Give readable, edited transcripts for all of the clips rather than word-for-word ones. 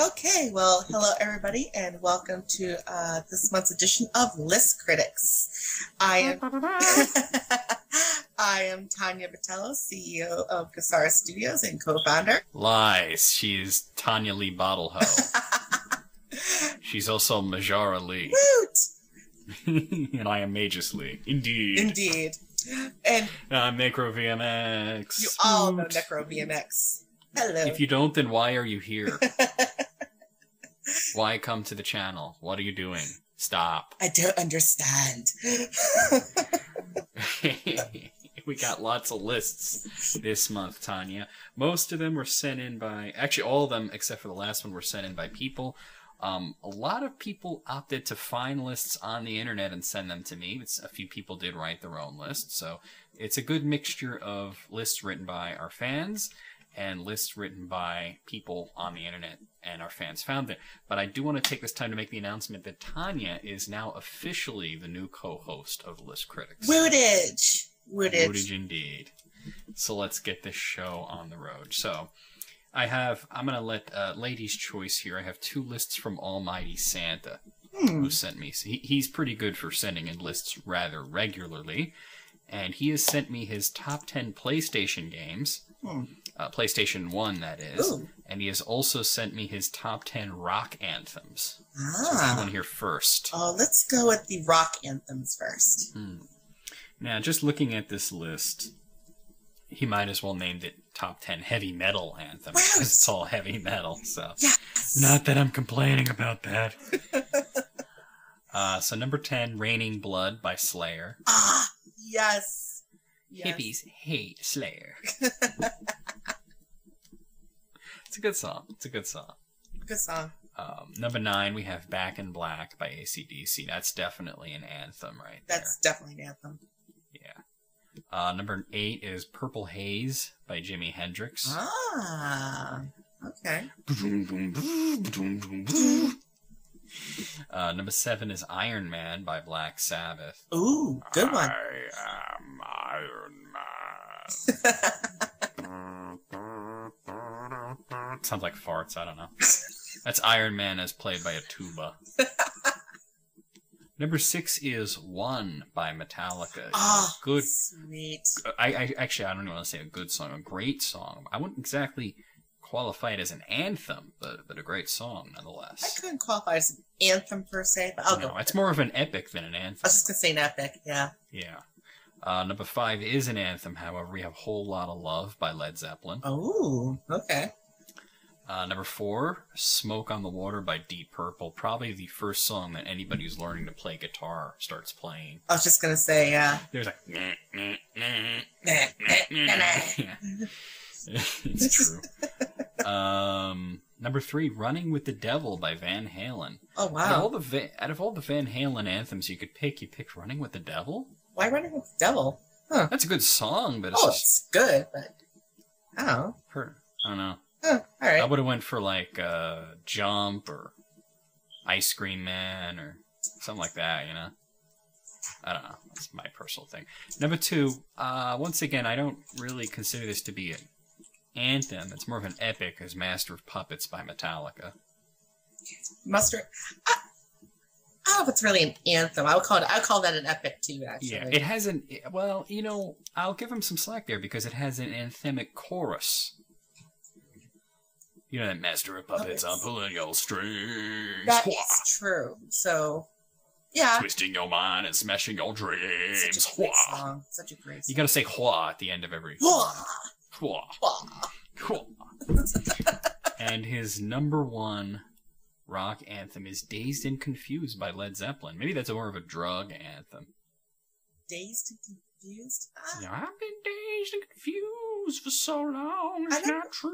Okay, well, hello everybody, and welcome to this month's edition of List Critics. I am I am Tanya Botello, CEO of Gasara Studios and co-founder. Lies. She's Tanya Lee Bottleho. She's also Majara Lee. Woot! And I am Magus Lee. Indeed. Indeed. And I'm NecroVMX. you all know NecroVMX. Hello. If you don't, then why are you here? Why come to the channel? What are you doing? Stop. I don't understand. We got lots of lists this month, Tanya. Most of them were sent in by... Actually, all of them, except for the last one, were sent in by people. A lot of people opted to find lists on the internet and send them to me. A few people did write their own lists. So it's a good mixture of lists written by our fans and lists written by people on the internet, and our fans found it. But I do want to take this time to make the announcement that Tanya is now officially the new co-host of List Critics. Wootage! Wootage indeed. So let's get this show on the road. So I'm going to let Lady's Choice here. I have two lists from Almighty Santa who sent me. So he's pretty good for sending in lists rather regularly. And he has sent me his top 10 PlayStation games. PlayStation 1, that is. Ooh. And he has also sent me his top 10 rock anthems. Ah. So which one here first? Let's go with the rock anthems first. Now, just looking at this list, he might as well named it top 10 heavy metal anthems, because it's all heavy metal, so... Yes! Not that I'm complaining about that. So number 10, Raining Blood by Slayer. Ah, yes! Hippies hate Slayer. It's a good song. Good song. Number 9, we have Back in Black by AC/DC. That's definitely an anthem right there. That's definitely an anthem. Yeah. Number 8 is Purple Haze by Jimi Hendrix. Ah, okay. Number 7 is Iron Man by Black Sabbath. Ooh, good one. I am Iron Man. Sounds like farts, I don't know. That's Iron Man as played by a tuba. Number 6 is One by Metallica. Ah, good. Sweet. I don't even want to say a good song, a great song. I wouldn't exactly qualify it as an anthem, but a great song nonetheless. I couldn't qualify as an anthem per se, but I'll go with it's it. more of an epic than an anthem. I was just going to say an epic, yeah. Yeah. Number 5 is an anthem, however. We have Whole Lotta Love by Led Zeppelin. Oh, okay. Number 4, Smoke on the Water by Deep Purple. Probably the first song that anybody who's learning to play guitar starts playing. I was just going to say, yeah. There's like... It's true. Number 3, Running with the Devil by Van Halen. Oh, wow. Out of all the Van Halen anthems you could pick, you picked Running with the Devil? Why Running with the Devil? Huh. That's a good song, but it's it's good, but I don't know. I don't know. All right. I would have went for like Jump or Ice Cream Man or something like that, you know? I don't know. That's my personal thing. Number 2, once again, I don't really consider this to be an anthem. It's more of an epic as Master of Puppets by Metallica. I don't know if it's really an anthem. I would call that an epic too, actually. Yeah, it has an... Well, you know, I'll give him some slack there because it has an anthemic chorus. You know that Master of Puppets, I'm pulling your strings. That is true. So, yeah. Twisting your mind and smashing your dreams. Such a great song. Such a great song. You gotta say hua at the end of every Hua! Hua. Hua. And his number 1 rock anthem is Dazed and Confused by Led Zeppelin. Maybe that's more of a drug anthem. Dazed and Confused? Yeah, I've been dazed and confused for so long, it's not true.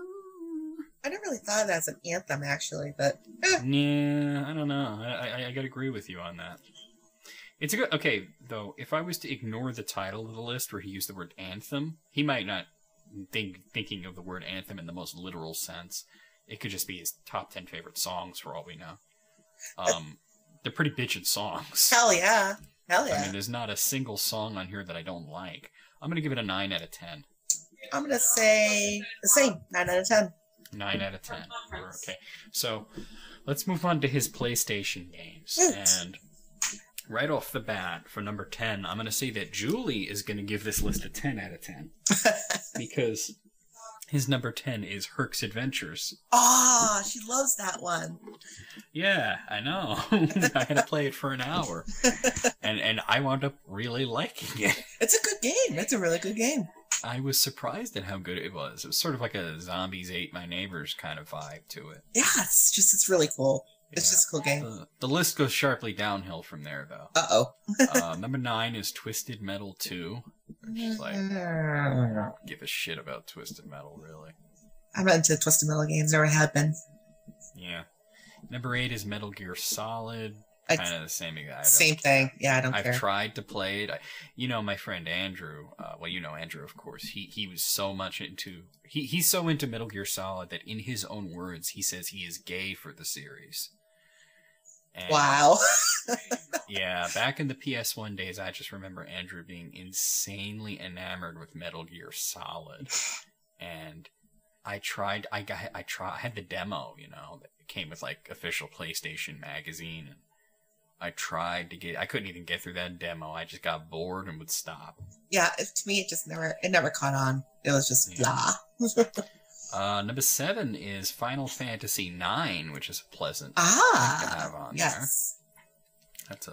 I never really thought of that as an anthem, actually, but... Yeah, I don't know. I gotta agree with you on that. It's a good... Okay, though, if I was to ignore the title of the list where he used the word anthem, he might not thinking of the word anthem in the most literal sense. It could just be his top 10 favorite songs, for all we know. They're pretty bitchin' songs. Hell yeah. Hell yeah. I mean, there's not a single song on here that I don't like. I'm gonna give it a 9 out of 10. I'm gonna say the same, 9 out of 10. 9 out of 10. Okay. So, let's move on to his PlayStation games. And right off the bat, for number 10, I'm going to say that Julie is going to give this list a 10 out of 10. Because his number 10 is Herc's Adventures. Oh, she loves that one. Yeah, I know. I had to play it for an hour. And I wound up really liking it. It's a good game. It's a really good game. I was surprised at how good it was. It was sort of like a Zombies Ate My Neighbors kind of vibe to it. Yeah, it's really cool. It's just a cool game. The list goes sharply downhill from there, though. Uh-oh. Number 9 is Twisted Metal 2. Which is like, I don't give a shit about Twisted Metal, really. I'm not into Twisted Metal games, never have been. Yeah. Number 8 is Metal Gear Solid. Kind of the same guy. Same thing. Yeah, I don't care. I've tried to play it. My friend Andrew, well, you know Andrew, of course. He was so much into... He's so into Metal Gear Solid that in his own words, he says he is gay for the series. And wow. yeah, back in the PS1 days, I just remember Andrew being insanely enamored with Metal Gear Solid. And I had the demo, that came with, like, official PlayStation magazine. And I tried to I couldn't even get through that demo. I just got bored and would stop. Yeah, to me, it never caught on. It was just blah. Number 7 is Final Fantasy IX, which is a pleasant thing to have on there. Yes. That's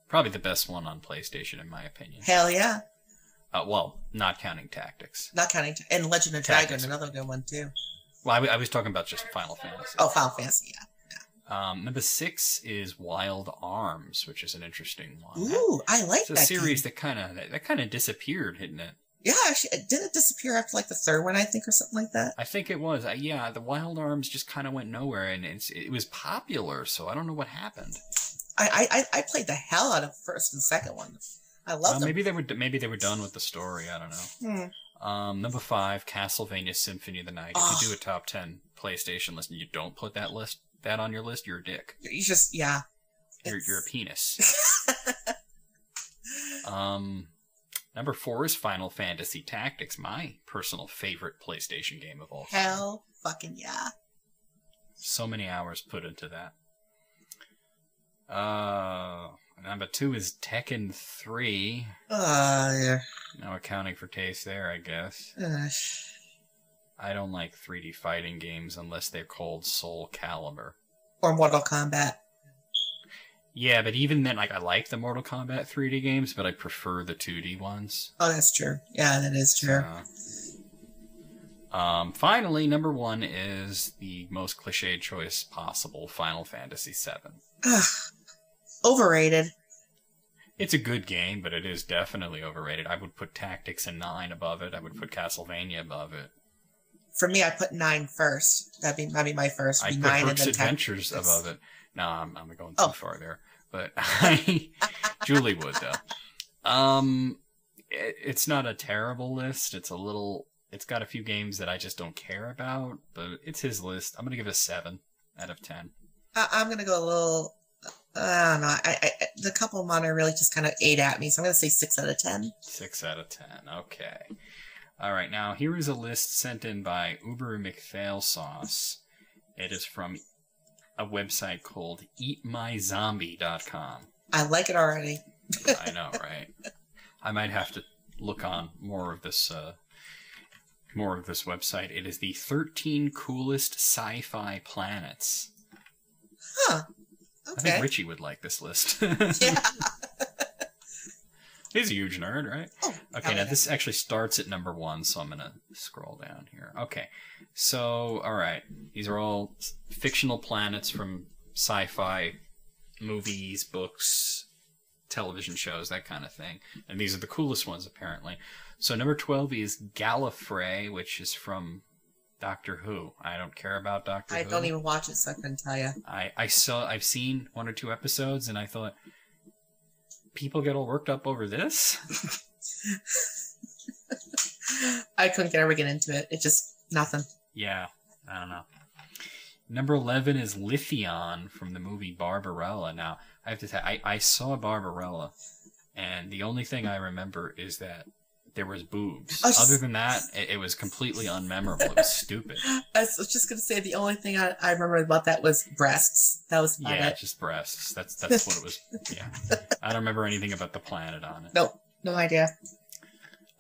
probably the best one on PlayStation, in my opinion. Hell yeah. Well, not counting Tactics. Not counting... And Legend of Dragon, another good one, too. Well, I was talking about just Final Fantasy. Oh, Final Fantasy, yeah. Number 6 is Wild Arms, which is an interesting one. Ooh, I like that. It's a series that kind of disappeared, didn't it? Yeah, actually, didn't it disappear after like the third one, I think, or something like that? I think it was. Yeah, the Wild Arms just kind of went nowhere, and it was popular, so I don't know what happened. I played the hell out of first and second one. I love them. Maybe they were done with the story. I don't know. Number 5, Castlevania Symphony of the Night. If you do a top 10 PlayStation list and you don't put that on your list, you're a dick. You just, yeah. You're a penis. Number 4 is Final Fantasy Tactics, my personal favorite PlayStation game of all time. Hell fucking yeah. So many hours put into that. Number 2 is Tekken 3. Yeah. No accounting for taste there, I guess. I don't like 3D fighting games unless they're called Soul Calibur. Or Mortal Kombat. Yeah, but even then, I like the Mortal Kombat 3D games, but I prefer the 2D ones. Oh, that's true. Yeah, that is true. Finally, number 1 is the most cliched choice possible, Final Fantasy VII. Overrated. It's a good game, but it is definitely overrated. I would put Tactics and 9 above it. I would put Castlevania above it. For me, I put 9 first. That'd be my first. I'd put Herc's Adventures above it. No, I'm going too far there. But Julie would, though. It's not a terrible list. It's got a few games that I just don't care about, but it's his list. I'm going to give it a 7 out of 10. I'm going to go a little... I don't know. The couple of them really just kind of ate at me, so I'm going to say 6 out of 10. 6 out of 10. Okay. All right. Now, here is a list sent in by Uber McFailsauce. It is from a website called eatmyzombie.com. I like it already. I know, right? I might have to look on more of this website. It is the 13 coolest sci-fi planets. Huh. Okay. I think Richie would like this list. Yeah. He's a huge nerd, right? Oh, okay, now this actually starts at number 1, so I'm going to scroll down here. Okay, so, all right. These are all fictional planets from sci-fi movies, books, television shows, that kind of thing. And these are the coolest ones, apparently. So number 12 is Gallifrey, which is from Doctor Who. I don't care about Doctor Who. I don't even watch it, so I couldn't tell you. I've seen 1 or 2 episodes, and I thought, people get all worked up over this? I couldn't ever get into it. It's just nothing. Yeah, I don't know. Number 11 is Lithion from the movie Barbarella. Now, I have to say, I saw Barbarella, and the only thing I remember is that there was boobs. Oh, Other than that, it was completely unmemorable. It was stupid. I was just gonna say the only thing I remember about that was breasts. That was about it. Just breasts. That's what it was. Yeah, I don't remember anything about the planet on it. Nope, no idea.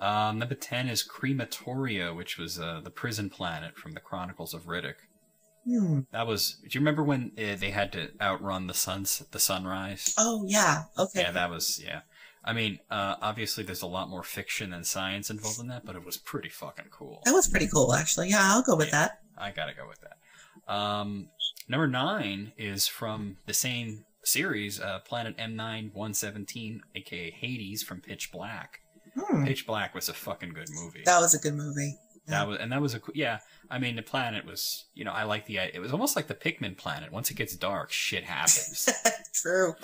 Number 10 is Crematoria, which was the prison planet from the Chronicles of Riddick. That was. Do you remember when they had to outrun the sunrise? Oh yeah. Okay. Yeah, that was. Yeah. I mean, obviously, there's a lot more fiction than science involved in that, but it was pretty fucking cool. That was pretty cool, actually. Yeah, I'll go with that. I gotta go with that. Number 9 is from the same series, Planet M9117, aka Hades, from Pitch Black. Pitch Black was a fucking good movie. That was a good movie. Yeah. That was a yeah. I mean, the planet was, I like it was almost like the Pikmin planet. Once it gets dark, shit happens. True.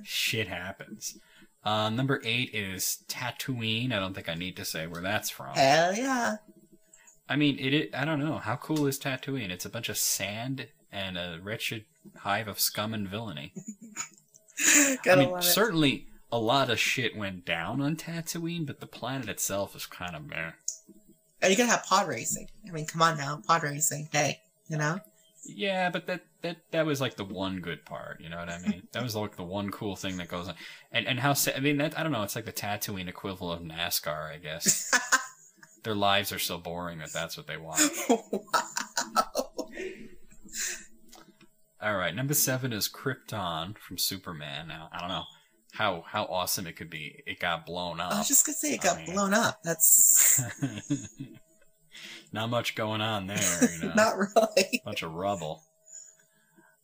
Shit happens. Number 8 is Tatooine. I don't think I need to say where that's from. Hell yeah. I mean, I don't know. How cool is Tatooine? It's a bunch of sand and a wretched hive of scum and villainy. I mean, certainly a lot of shit went down on Tatooine, but the planet itself is kind of meh. And you gotta have pod racing. I mean, come on now, pod racing. Hey, Yeah, but that was like the one good part. You know what I mean? That was like the one cool thing that goes on. And how I mean that I don't know. It's like the Tatooine equivalent of NASCAR, I guess. Their lives are so boring that that's what they want. Wow. All right, number 7 is Krypton from Superman. Now I don't know how awesome it could be. It got blown up. I was just gonna say it got blown up. That's not much going on there. Not really. Bunch of rubble.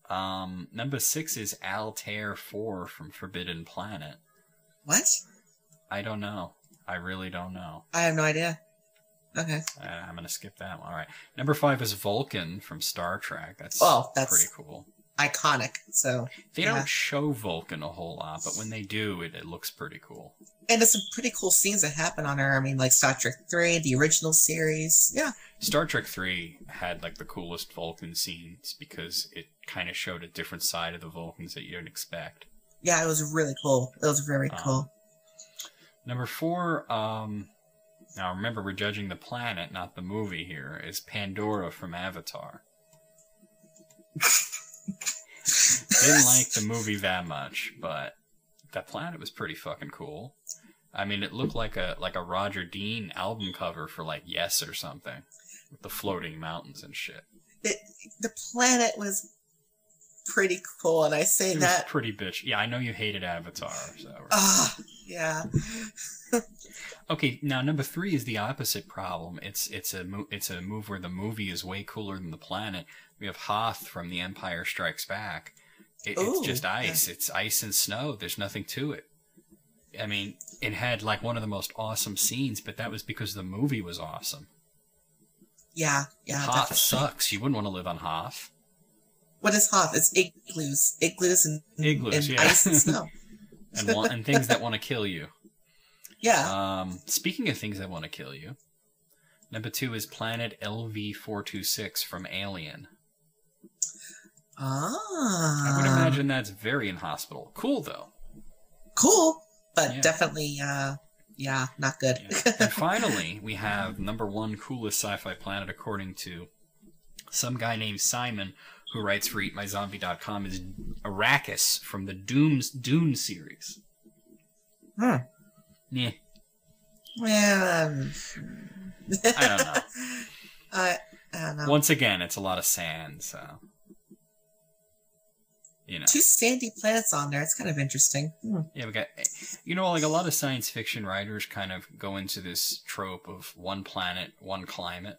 Number 6 is Altair 4 from Forbidden Planet. What? I don't know. I really don't know. I have no idea. Okay. I'm gonna skip that one. All right. Number 5 is Vulcan from Star Trek. That's pretty cool. Iconic. So they don't show Vulcan a whole lot, but when they do, it looks pretty cool. And there's some pretty cool scenes that happen on her. I mean, like Star Trek 3, the original series. Yeah. Star Trek 3 had like the coolest Vulcan scenes because it kind of showed a different side of the Vulcans that you didn't expect. Yeah, it was really cool. It was very cool. Number 4, now remember we're judging the planet, not the movie here, is Pandora from Avatar. Didn't like the movie that much, but that planet was pretty fucking cool. I mean, it looked like a Roger Dean album cover for like Yes or something, with the floating mountains and shit. The planet was pretty cool, and I say it that was pretty bitch. Yeah, I know you hated Avatar, so. Yeah. Okay, now number 3 is the opposite problem. It's a move where the movie is way cooler than the planet. We have Hoth from The Empire Strikes Back. It's just ice. It's ice and snow. There's nothing to it. I mean, it had like one of the most awesome scenes, but that was because the movie was awesome. Yeah. Hoth sucks. You wouldn't want to live on Hoth. What is Hoth? It's igloos and ice and snow. and things that want to kill you. Yeah. Speaking of things that want to kill you, number 2 is Planet LV-426 from Alien. I would imagine that's very inhospitable. Cool, though. Cool, but definitely, not good. Yeah. And finally, we have number 1 coolest sci-fi planet, according to some guy named Simon, who writes for EatMyZombie.com, is Arrakis from the Dune series. Yeah. Well, I don't know. I don't know. Once again, it's a lot of sand, so. 2 sandy planets on there. It's kind of interesting. Yeah, we got, like a lot of science fiction writers kind of go into this trope of one planet, one climate.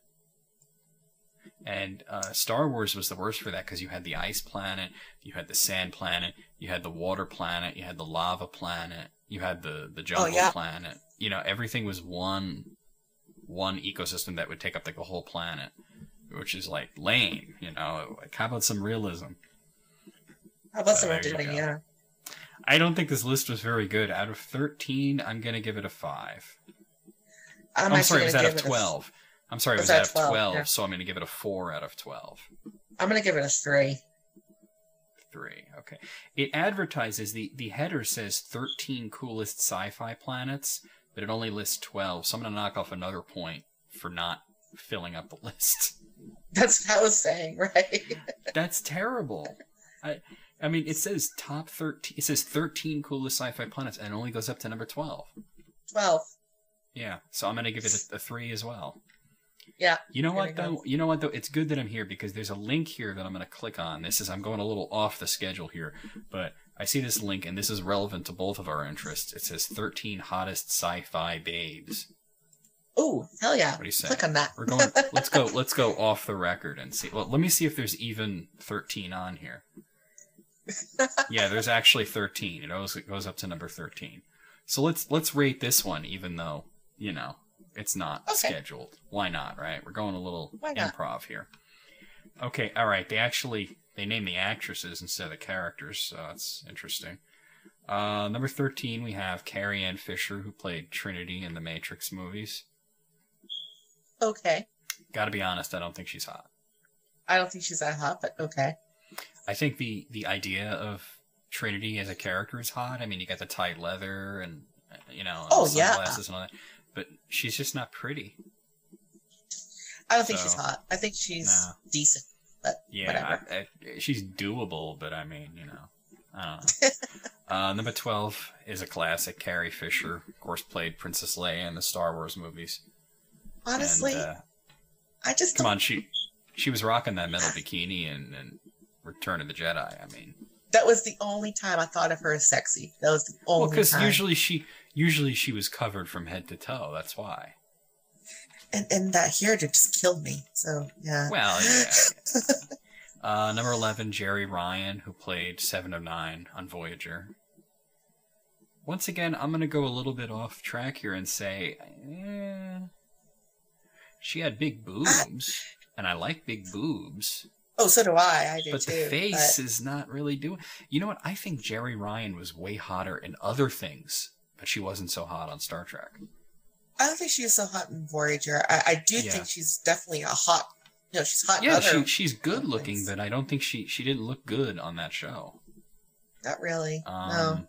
And Star Wars was the worst for that because you had the ice planet, you had the sand planet, you had the water planet, you had the lava planet, you had the jungle planet. Everything was one ecosystem that would take up like the whole planet, which is like lame. Like how about some realism? How about some realism? Yeah. I don't think this list was very good. Out of 13, I'm gonna give it a 5. I'm sorry, it was out of 12. I'm sorry, it was out of 12, so I'm going to give it a 4 out of 12. I'm going to give it a 3. 3, okay. It advertises, the header says 13 coolest sci-fi planets, but it only lists 12, so I'm going to knock off another point for not filling up the list. That's what I was saying, right? That's terrible. I mean, it says top 13. It says 13 coolest sci-fi planets, and it only goes up to number 12. 12. Yeah, so I'm going to give it a 3 as well. Yeah. You know what though? It's good that I'm here because there's a link here that I'm going to click on. I'm going a little off the schedule here, but I see this link and this is relevant to both of our interests. It says 13 hottest sci-fi babes. Oh, hell yeah. What do you say? Click on that. We're going let's go off the record and see. Well, let me see if there's even 13 on here. Yeah, there's actually 13. It goes up to number 13. So let's rate this one even though, it's not scheduled. Why not, right? We're going a little improv here. Okay, all right. They name the actresses instead of the characters, so that's interesting. Number 13, we have Carrie Ann Fisher, who played Trinity in the Matrix movies. Okay. Gotta be honest, I don't think she's hot. I don't think she's that hot, but okay. I think the idea of Trinity as a character is hot. I mean, you got the tight leather and, and sunglasses and all that. But she's just not pretty. I don't think she's hot. I think she's decent, but whatever. She's doable, but I mean, I don't know. Number 12 is a classic. Carrie Fisher, of course, played Princess Leia in the Star Wars movies. Honestly, I just come on. She was rocking that metal bikini in Return of the Jedi. I mean, that was the only time I thought of her as sexy. That was the only time. Because usually she was covered from head to toe. That's why. And that hair just killed me. So yeah. Well, yeah. Number 11, Jerry Ryan, who played 7 of 9 on Voyager. Once again, I'm gonna go a little bit off track here and say, she had big boobs, and I like big boobs. Oh, so do I. I do but too. But the face is not really doing... You know what? I think Jerry Ryan was way hotter in other things, but she wasn't so hot on Star Trek. I don't think she was so hot in Voyager. I do think she's definitely a hot... she's hot in other she's good looking, but I don't think she didn't look good on that show. Not really, no.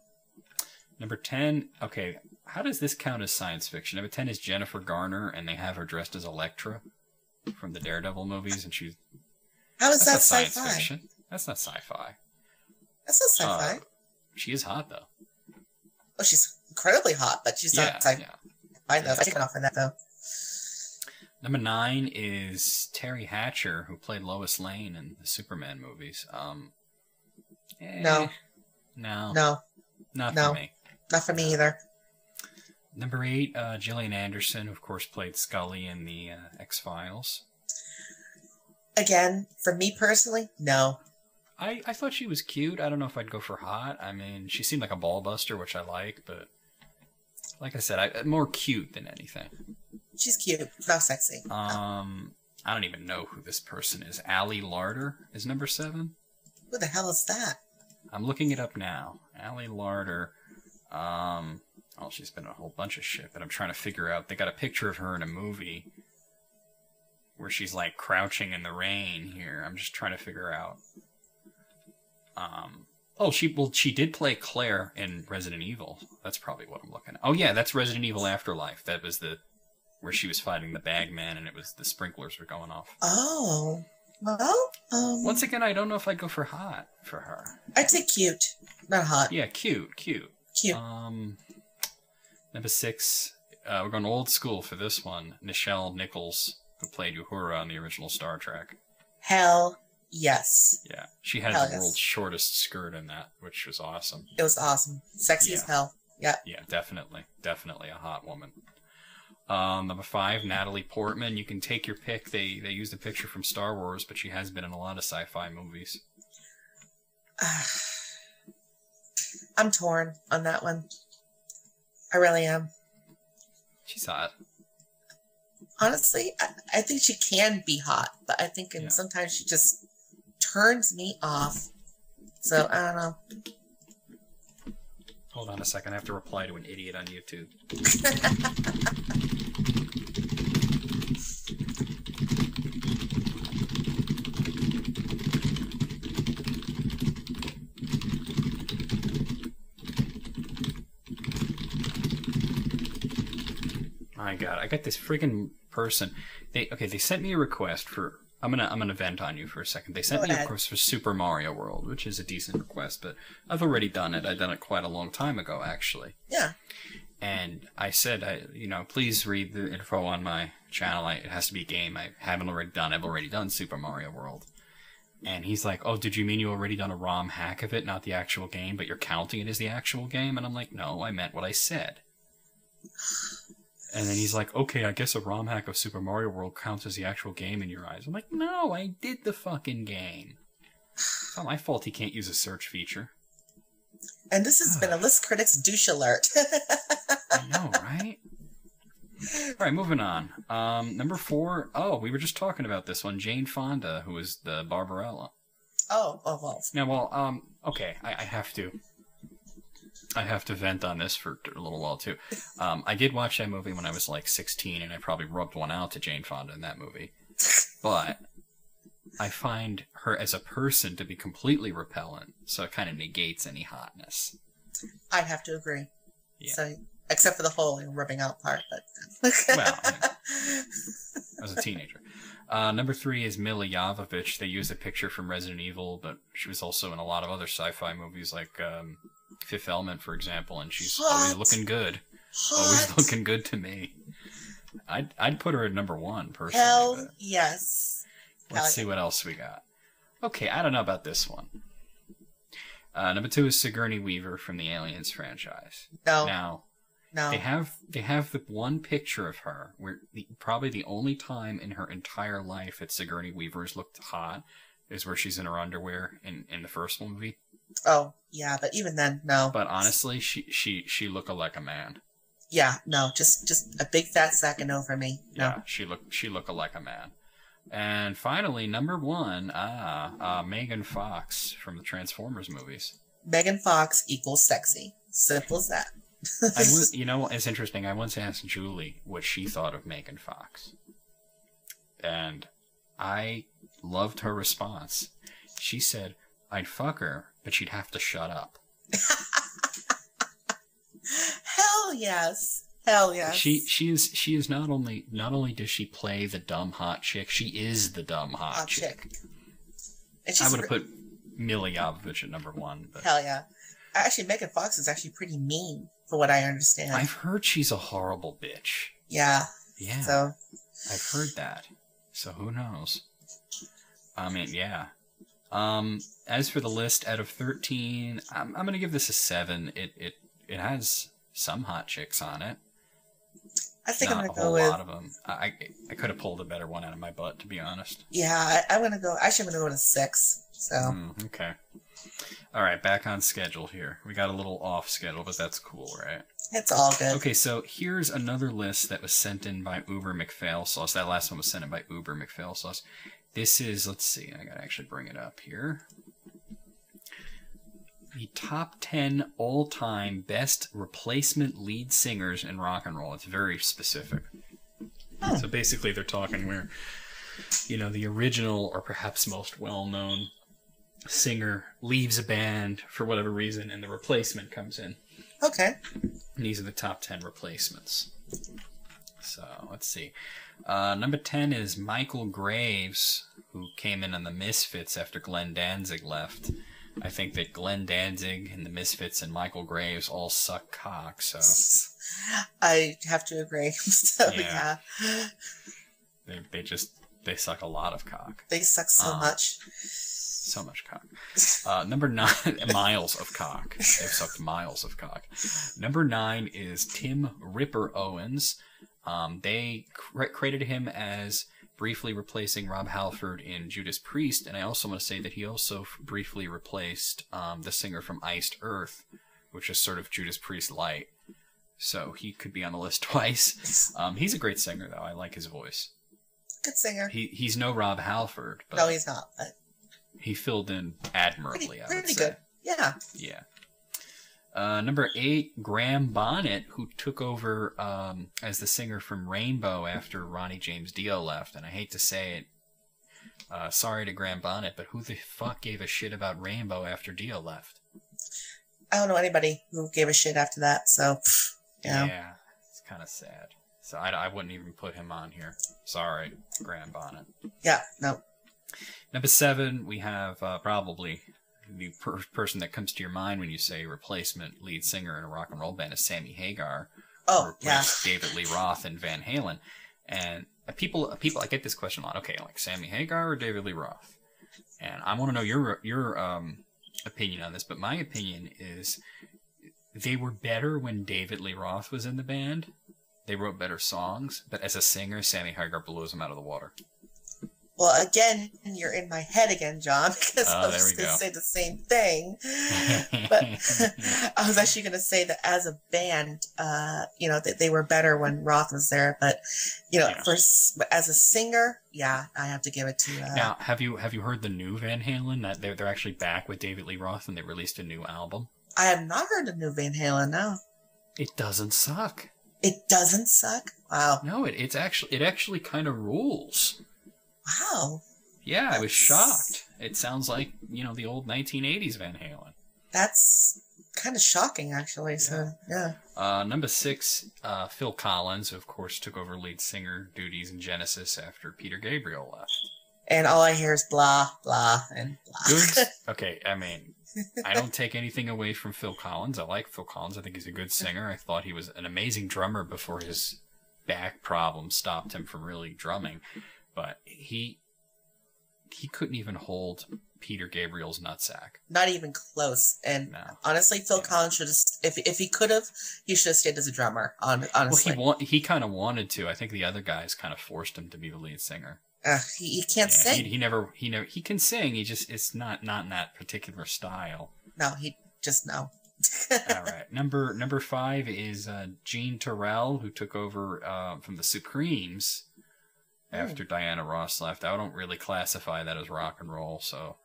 Number 10... Okay, how does this count as science fiction? Number 10 is Jennifer Garner, and they have her dressed as Elektra from the Daredevil movies, and she's... How is that science sci-fi? fiction. That's not sci-fi. That's not sci-fi. She is hot, though. Oh, she's incredibly hot, but she's not sci-fi. I know. I take it off on that, though. Number 9 is Terry Hatcher, who played Lois Lane in the Superman movies. No. Not for me. Not for me either. Number 8, Gillian Anderson, who of course played Scully in the X-Files. Again, for me personally, no. I thought she was cute. I don't know if I'd go for hot. I mean, she seemed like a ball buster, which I like, but like I said, more cute than anything. She's cute, not sexy. I don't even know who this person is. Allie Larder is number 7. Who the hell is that? I'm looking it up now. Allie Larder. She's been in a whole bunch of shit, but I'm trying to figure out. They got a picture of her in a movie where she's like crouching in the rain here. I'm just trying to figure out. She did play Claire in Resident Evil. That's probably what I'm looking at. Oh yeah, that's Resident Evil Afterlife. That was where she was fighting the Bagman and it was the sprinklers were going off. Oh. Well, once again, I don't know if I'd go for hot for her. I'd say cute, not hot. Yeah, cute. Cute. Number 6, we're going old school for this one. Nichelle Nichols, who played Uhura on the original Star Trek. Hell yes. Yeah, she had the world's shortest skirt in that, which was awesome. It was awesome. Sexy as hell. Yeah. Yeah, definitely a hot woman. Number 5, Natalie Portman. You can take your pick. They used a picture from Star Wars, but she has been in a lot of sci-fi movies. I'm torn on that one. I really am. She's hot. Honestly, I think she can be hot, but I think sometimes she just turns me off. So, I don't know. Hold on a second. I have to reply to an idiot on YouTube. my god, I got this friggin' person. They sent me a request for. I'm gonna vent on you for a second. They sent me a request for Super Mario World, which is a decent request, but I've already done it. I've done it quite a long time ago, actually. Yeah. And I said, please read the info on my channel. It has to be a game I haven't already done. I've already done Super Mario World. And he's like, oh, did you mean you already done a ROM hack of it, not the actual game, but you're counting it as the actual game? And I'm like, no, I meant what I said. And then he's like, okay, I guess a ROM hack of Super Mario World counts as the actual game in your eyes. I'm like, no, I did the fucking game. It's not my fault he can't use a search feature. And this has been a List Critics douche alert. I know, right? Alright, moving on. Number 4. Oh, we were just talking about this one. Jane Fonda, who was the Barbarella. Oh, well. Now, okay, I have to vent on this for a little while, too. I did watch that movie when I was, like, 16, and I probably rubbed one out to Jane Fonda in that movie. But I find her as a person to be completely repellent, so it kind of negates any hotness. I'd have to agree. Yeah. So, except for the whole rubbing out part. But well, I was a teenager. Number 3 is Milla Jovovich. They used a picture from Resident Evil, but she was also in a lot of other sci-fi movies, like Fifth Element, for example, and she's always looking good. Always looking good to me. I'd put her at number 1, personally. Hell yes. Let's see what else we got. Okay, I don't know about this one. Number 2 is Sigourney Weaver from the Aliens franchise. No. They have the one picture of her where probably the only time in her entire life that Sigourney Weaver has looked hot is where she's in her underwear in the first movie. Oh, yeah, but even then, no. But honestly, she looked like a man. Yeah, no, just a big fat sack of no for me. No. Yeah, she looked like a man. And finally, number 1, Megan Fox from the Transformers movies. Megan Fox equals sexy. Simple as that. It's interesting. I once asked Julie what she thought of Megan Fox. And I loved her response. She said, I'd fuck her, but she'd have to shut up. Hell yes. Hell yes. She is not only does she play the dumb hot chick, she is the dumb hot chick. I would have put Milla Jovovich at number 1. But hell yeah. Actually, Megan Fox is actually pretty mean, for what I understand. I've heard she's a horrible bitch. Yeah. Yeah. So I've heard that. So who knows? I mean, yeah. As for the list, out of 13, I'm gonna give this a 7. It has some hot chicks on it. I think Not I'm gonna a go whole with. lot of them. I could have pulled a better one out of my butt, to be honest. Yeah, I'm gonna go. Actually, I'm gonna go to 6. So. Okay. All right, back on schedule here. We got a little off schedule, but that's cool, right? It's all good. Okay, so here's another list that was sent in by Uber McPhail Sauce. That last one was sent in by Uber McPhail Sauce. This is, let's see, I gotta actually bring it up here. The top 10 all-time best replacement lead singers in rock and roll. It's very specific. Oh. So basically they're talking where, the original or perhaps most well-known singer leaves a band for whatever reason and the replacement comes in. Okay. And these are the top 10 replacements. So, let's see. Number 10 is Michael Graves, who came in on the Misfits after Glenn Danzig left. I think that Glenn Danzig and the Misfits and Michael Graves all suck cock, so... I have to agree. So, yeah. They suck a lot of cock. They suck so much. So much cock. Number 9, miles of cock. They've sucked miles of cock. Number 9 is Tim Ripper Owens. They credited him as briefly replacing Rob Halford in Judas Priest, and I also want to say that he also briefly replaced the singer from Iced Earth, which is sort of Judas Priest light. So he could be on the list twice. He's a great singer, though. I like his voice. Good singer. He's no Rob Halford. But no, he's not. But he filled in admirably, I would say. Pretty good. Yeah. Yeah. Number 8, Graham Bonnet, who took over as the singer from Rainbow after Ronnie James Dio left. And I hate to say it, sorry to Graham Bonnet, but who the fuck gave a shit about Rainbow after Dio left? I don't know anybody who gave a shit after that, so, Yeah, it's kind of sad. So I wouldn't even put him on here. Sorry, Graham Bonnet. Yeah, no. Number 7, we have probably the person that comes to your mind when you say replacement lead singer in a rock and roll band is Sammy Hagar. Oh, yeah. David Lee Roth and Van Halen. And people, I get this question a lot. Okay, like Sammy Hagar or David Lee Roth? And I want to know your opinion on this, but my opinion is they were better when David Lee Roth was in the band. They wrote better songs, but as a singer, Sammy Hagar blows them out of the water. Well, again, you're in my head again, John, because I was just going to say the same thing. But I was actually going to say that as a band, they were better when Roth was there. But, as a singer, yeah, I have to give it to... Now, have you heard the new Van Halen? That they're actually back with David Lee Roth, and they released a new album? I have not heard the new Van Halen, no. It doesn't suck. It doesn't suck? Wow. No, it actually kind of rules. Wow. Yeah, I was shocked. It sounds like, the old 1980s Van Halen. That's kind of shocking, actually. Yeah. So, yeah. Number 6, Phil Collins, who, of course, took over lead singer duties in Genesis after Peter Gabriel left. And all I hear is blah, blah, and blah. Good. Okay, I mean, I don't take anything away from Phil Collins. I like Phil Collins. I think he's a good singer. I thought he was an amazing drummer before his back problem stopped him from really drumming. But he couldn't even hold Peter Gabriel's nutsack. Not even close. And honestly, Phil Collins should have, if he could have, he should have stayed as a drummer. Honestly, well, he kind of wanted to. I think the other guys kind of forced him to be the lead singer. He can't sing. He can sing. It's not in that particular style. No, no. All right, number 5 is Gene Terrell, who took over from the Supremes. After Diana Ross left. I don't really classify that as rock and roll, so...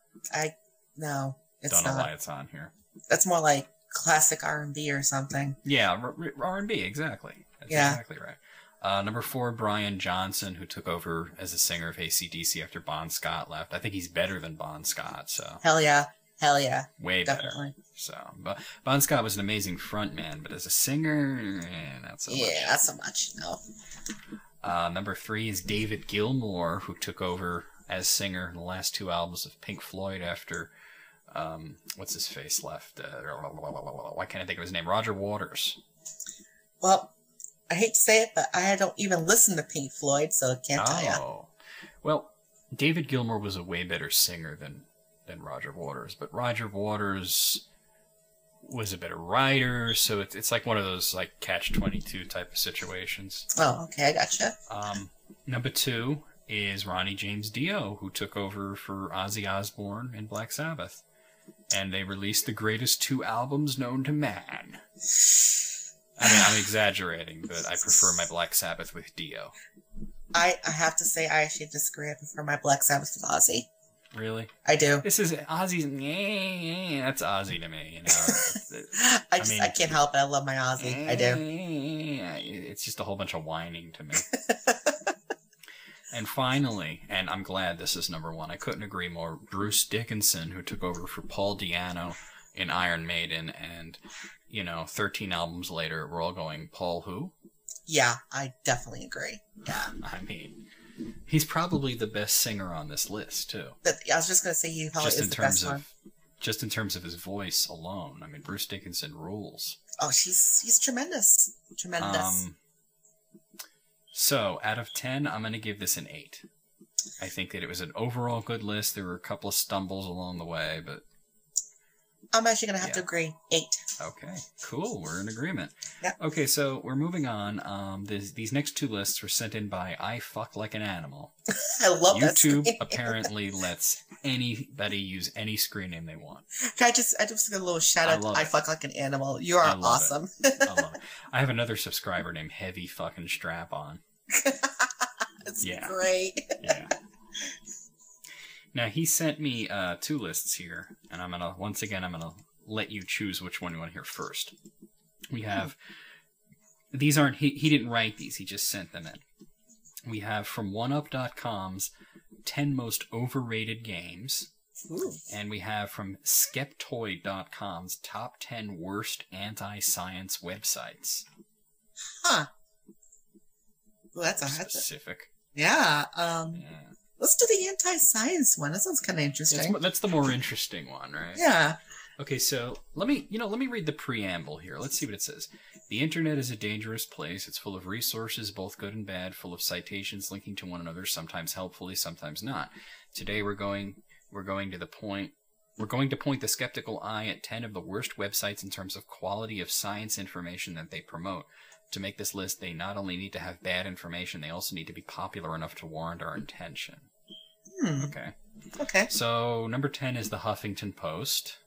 No, it's not. Don't know why it's on here. That's more like classic R&B or something. Yeah, R&B, exactly. That's exactly right. Number 4, Brian Johnson, who took over as a singer of AC/DC after Bon Scott left. I think he's better than Bon Scott, so... Hell yeah. Way definitely. Better. So, but Bon Scott was an amazing frontman, but as a singer, not so much. Yeah, not so much, no. Number 3 is David Gilmour, who took over as singer in the last 2 albums of Pink Floyd after, what's his face left? Why can't I think of his name? Roger Waters. Well, I hate to say it, but I don't even listen to Pink Floyd, so I can't tell you. Well, David Gilmour was a way better singer than Roger Waters, but Roger Waters was a better writer, so it's like one of those like catch-22 type of situations. Oh, okay, I gotcha. Number 2 is Ronnie James Dio, who took over for Ozzy Osbourne and Black Sabbath, and they released the greatest 2 albums known to man. I mean, I'm exaggerating, but I prefer my Black Sabbath with Dio. I have to say, I actually disagree. I prefer my Black Sabbath with Ozzy. Really? I do. This is Ozzy's. That's Ozzy to me, I can't help it. I love my Ozzy. I do. It's just a whole bunch of whining to me. And finally, and I'm glad this is number 1. I couldn't agree more. Bruce Dickinson, who took over for Paul Di'Anno in Iron Maiden, and 13 albums later, we're all going, Paul who? Yeah, I definitely agree. Yeah. I mean, he's probably the best singer on this list, too. I was just going to say he probably is the best one. Just in terms of his voice alone. I mean, Bruce Dickinson rules. Oh, he's tremendous. Tremendous. So, out of 10, I'm going to give this an 8. I think that it was an overall good list. There were a couple of stumbles along the way, but... I'm actually going to have to agree. 8. Okay, cool. We're in agreement. Yep. Okay, so we're moving on. These next 2 lists were sent in by I Fuck Like an Animal. I love that YouTube apparently lets anybody use any screen name they want. I just get a little shout out to I Fuck Like an Animal. You are awesome. I love it. I have another subscriber named Heavy Fucking Strap On. That's great. Yeah. Now, he sent me 2 lists here, and I'm going to let you choose which one you want to hear first. We have, these aren't, he didn't write these, he just sent them in. We have from oneup.com's 10 most overrated games, and we have from skeptoid.com's top 10 worst anti-science websites. Huh. Well, that's specific. Yeah. Let's do the anti-science one. That sounds kind of interesting. That's the more interesting one, right? Yeah. Okay, so let me read the preamble here. Let's see what it says. The internet is a dangerous place. It's full of resources, both good and bad, full of citations linking to one another, sometimes helpfully, sometimes not. Today we're going to point the skeptical eye at 10 of the worst websites in terms of quality of science information that they promote. To make this list, they not only need to have bad information, they also need to be popular enough to warrant our attention. Okay. So, number 10 is the Huffington Post.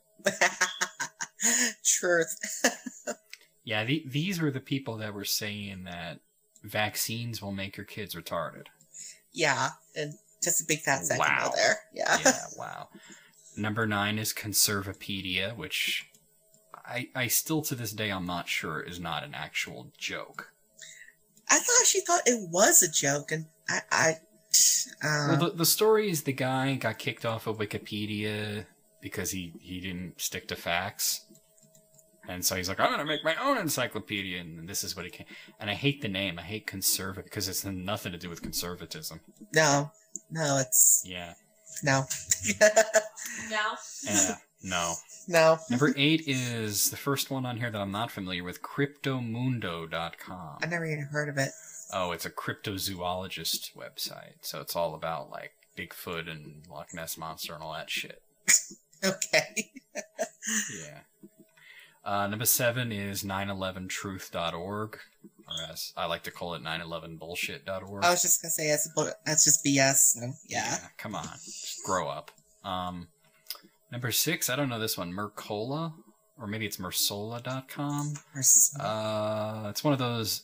Truth. Yeah, these were the people that were saying that vaccines will make your kids retarded. Yeah, and just a big fat second there. Yeah. Yeah, wow. Number 9 is Conservapedia, which I still to this day I'm not sure is not an actual joke. I thought she thought it was a joke, and Well, the story is the guy got kicked off of Wikipedia because he didn't stick to facts. And so he's like, I'm going to make my own encyclopedia, and this is what he can. And I hate the name. I hate conservative, because it's nothing to do with conservatism. No, it's... Yeah. No. No. No. Number 8 is the first one on here that I'm not familiar with, cryptomundo.com. I never even heard of it. Oh, it's a cryptozoologist website. So it's all about, like, Bigfoot and Loch Ness Monster and all that shit. Okay. Yeah. Number 7 is 911truth.org, or as I like to call it, 911bullshit.org. I was just going to say, that's just BS, so yeah. Come on. Just grow up. Number 6, I don't know this one, Mercola, or maybe it's Mersola.com. It's one of those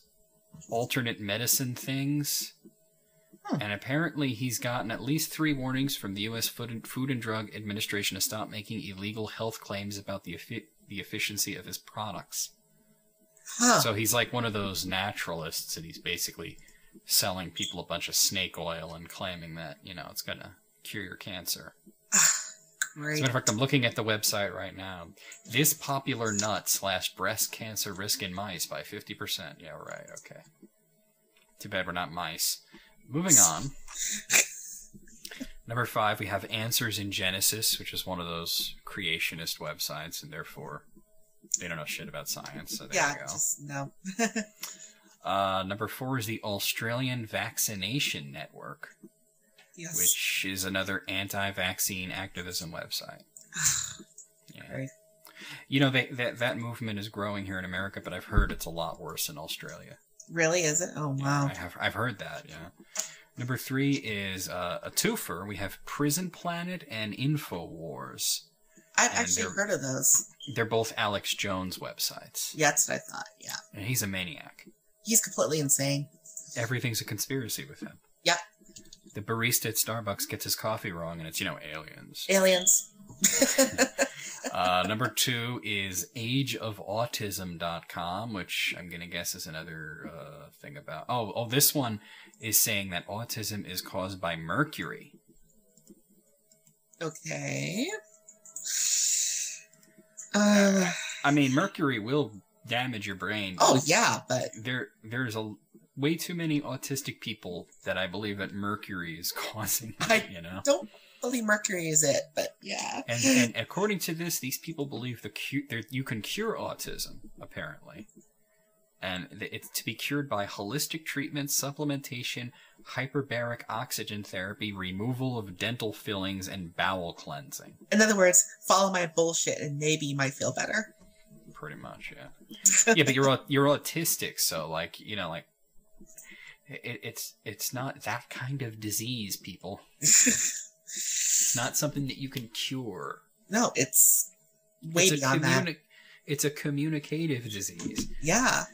alternate medicine things. And apparently he's gotten at least 3 warnings from the U.S. Food and Drug Administration to stop making illegal health claims about the efficiency of his products. So he's like one of those naturalists, and he's basically selling people a bunch of snake oil and claiming that, it's going to cure your cancer. Great. As a matter of fact, I'm looking at the website right now. This popular nut / breast cancer risk in mice by 50%. Yeah, right, okay. Too bad we're not mice. Moving on. Number 5, we have Answers in Genesis, which is one of those creationist websites, and therefore they don't know shit about science, so there you go. Just no. Number 4 is the Australian Vaccination Network, which is another anti-vaccine activism website. Yeah. Right. That movement is growing here in America, but I've heard it's a lot worse in Australia. Really? Is it? Oh, wow. Yeah, I've heard that, yeah. Number 3 is a twofer. We have Prison Planet and InfoWars. I've actually heard of those. They're both Alex Jones websites. Yeah, that's what I thought, yeah. And he's a maniac. He's completely insane. Everything's a conspiracy with him. Yeah. The barista at Starbucks gets his coffee wrong, and it's, aliens. Aliens. Number 2 is ageofautism.com, which I'm going to guess is another thing about... Oh, this one is saying that autism is caused by mercury. Okay. I mean, mercury will damage your brain. Oh, yeah, but... There's way too many autistic people that I believe that mercury is causing, don't believe mercury is it, but yeah. And according to this, these people believe you can cure autism, apparently. And it's to be cured by holistic treatment, supplementation, hyperbaric oxygen therapy, removal of dental fillings, and bowel cleansing. In other words, follow my bullshit and maybe you might feel better. Pretty much, yeah. Yeah, but you're autistic, so it's not that kind of disease, people. It's not something that you can cure. No, it's way beyond that. It's a communicative disease. Yeah.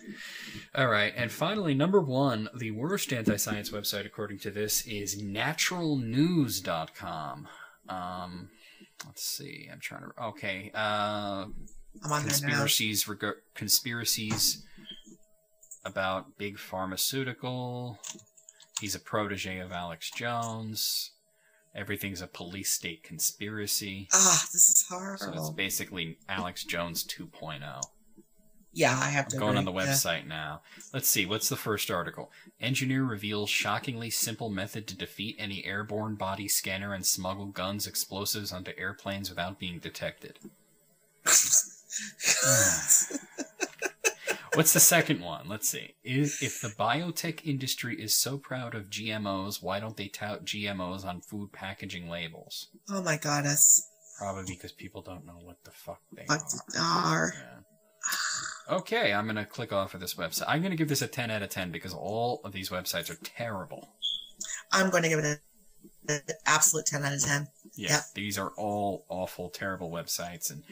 All right, and finally, number 1, the worst anti-science website according to this is naturalnews.com. Let's see. I'm trying to... Okay. I'm on conspiracies about big pharmaceutical. He's a protege of Alex Jones. Everything's a police state conspiracy. This is horrible. So it's basically Alex Jones 2.0. Yeah, I have to I'm going agree. on the website now. Let's see. What's the first article? Engineer reveals shockingly simple method to defeat any airborne body scanner and smuggle guns, explosives onto airplanes without being detected. What's the second one? Let's see. If the biotech industry is so proud of GMOs, why don't they tout GMOs on food packaging labels? Oh my goddess. Probably because people don't know what the fuck they are. Yeah. Okay, I'm going to click off of this website. I'm going to give this a 10 out of 10 because all of these websites are terrible. I'm going to give it an absolute 10 out of 10. Yeah, yep. These are all awful, terrible websites, and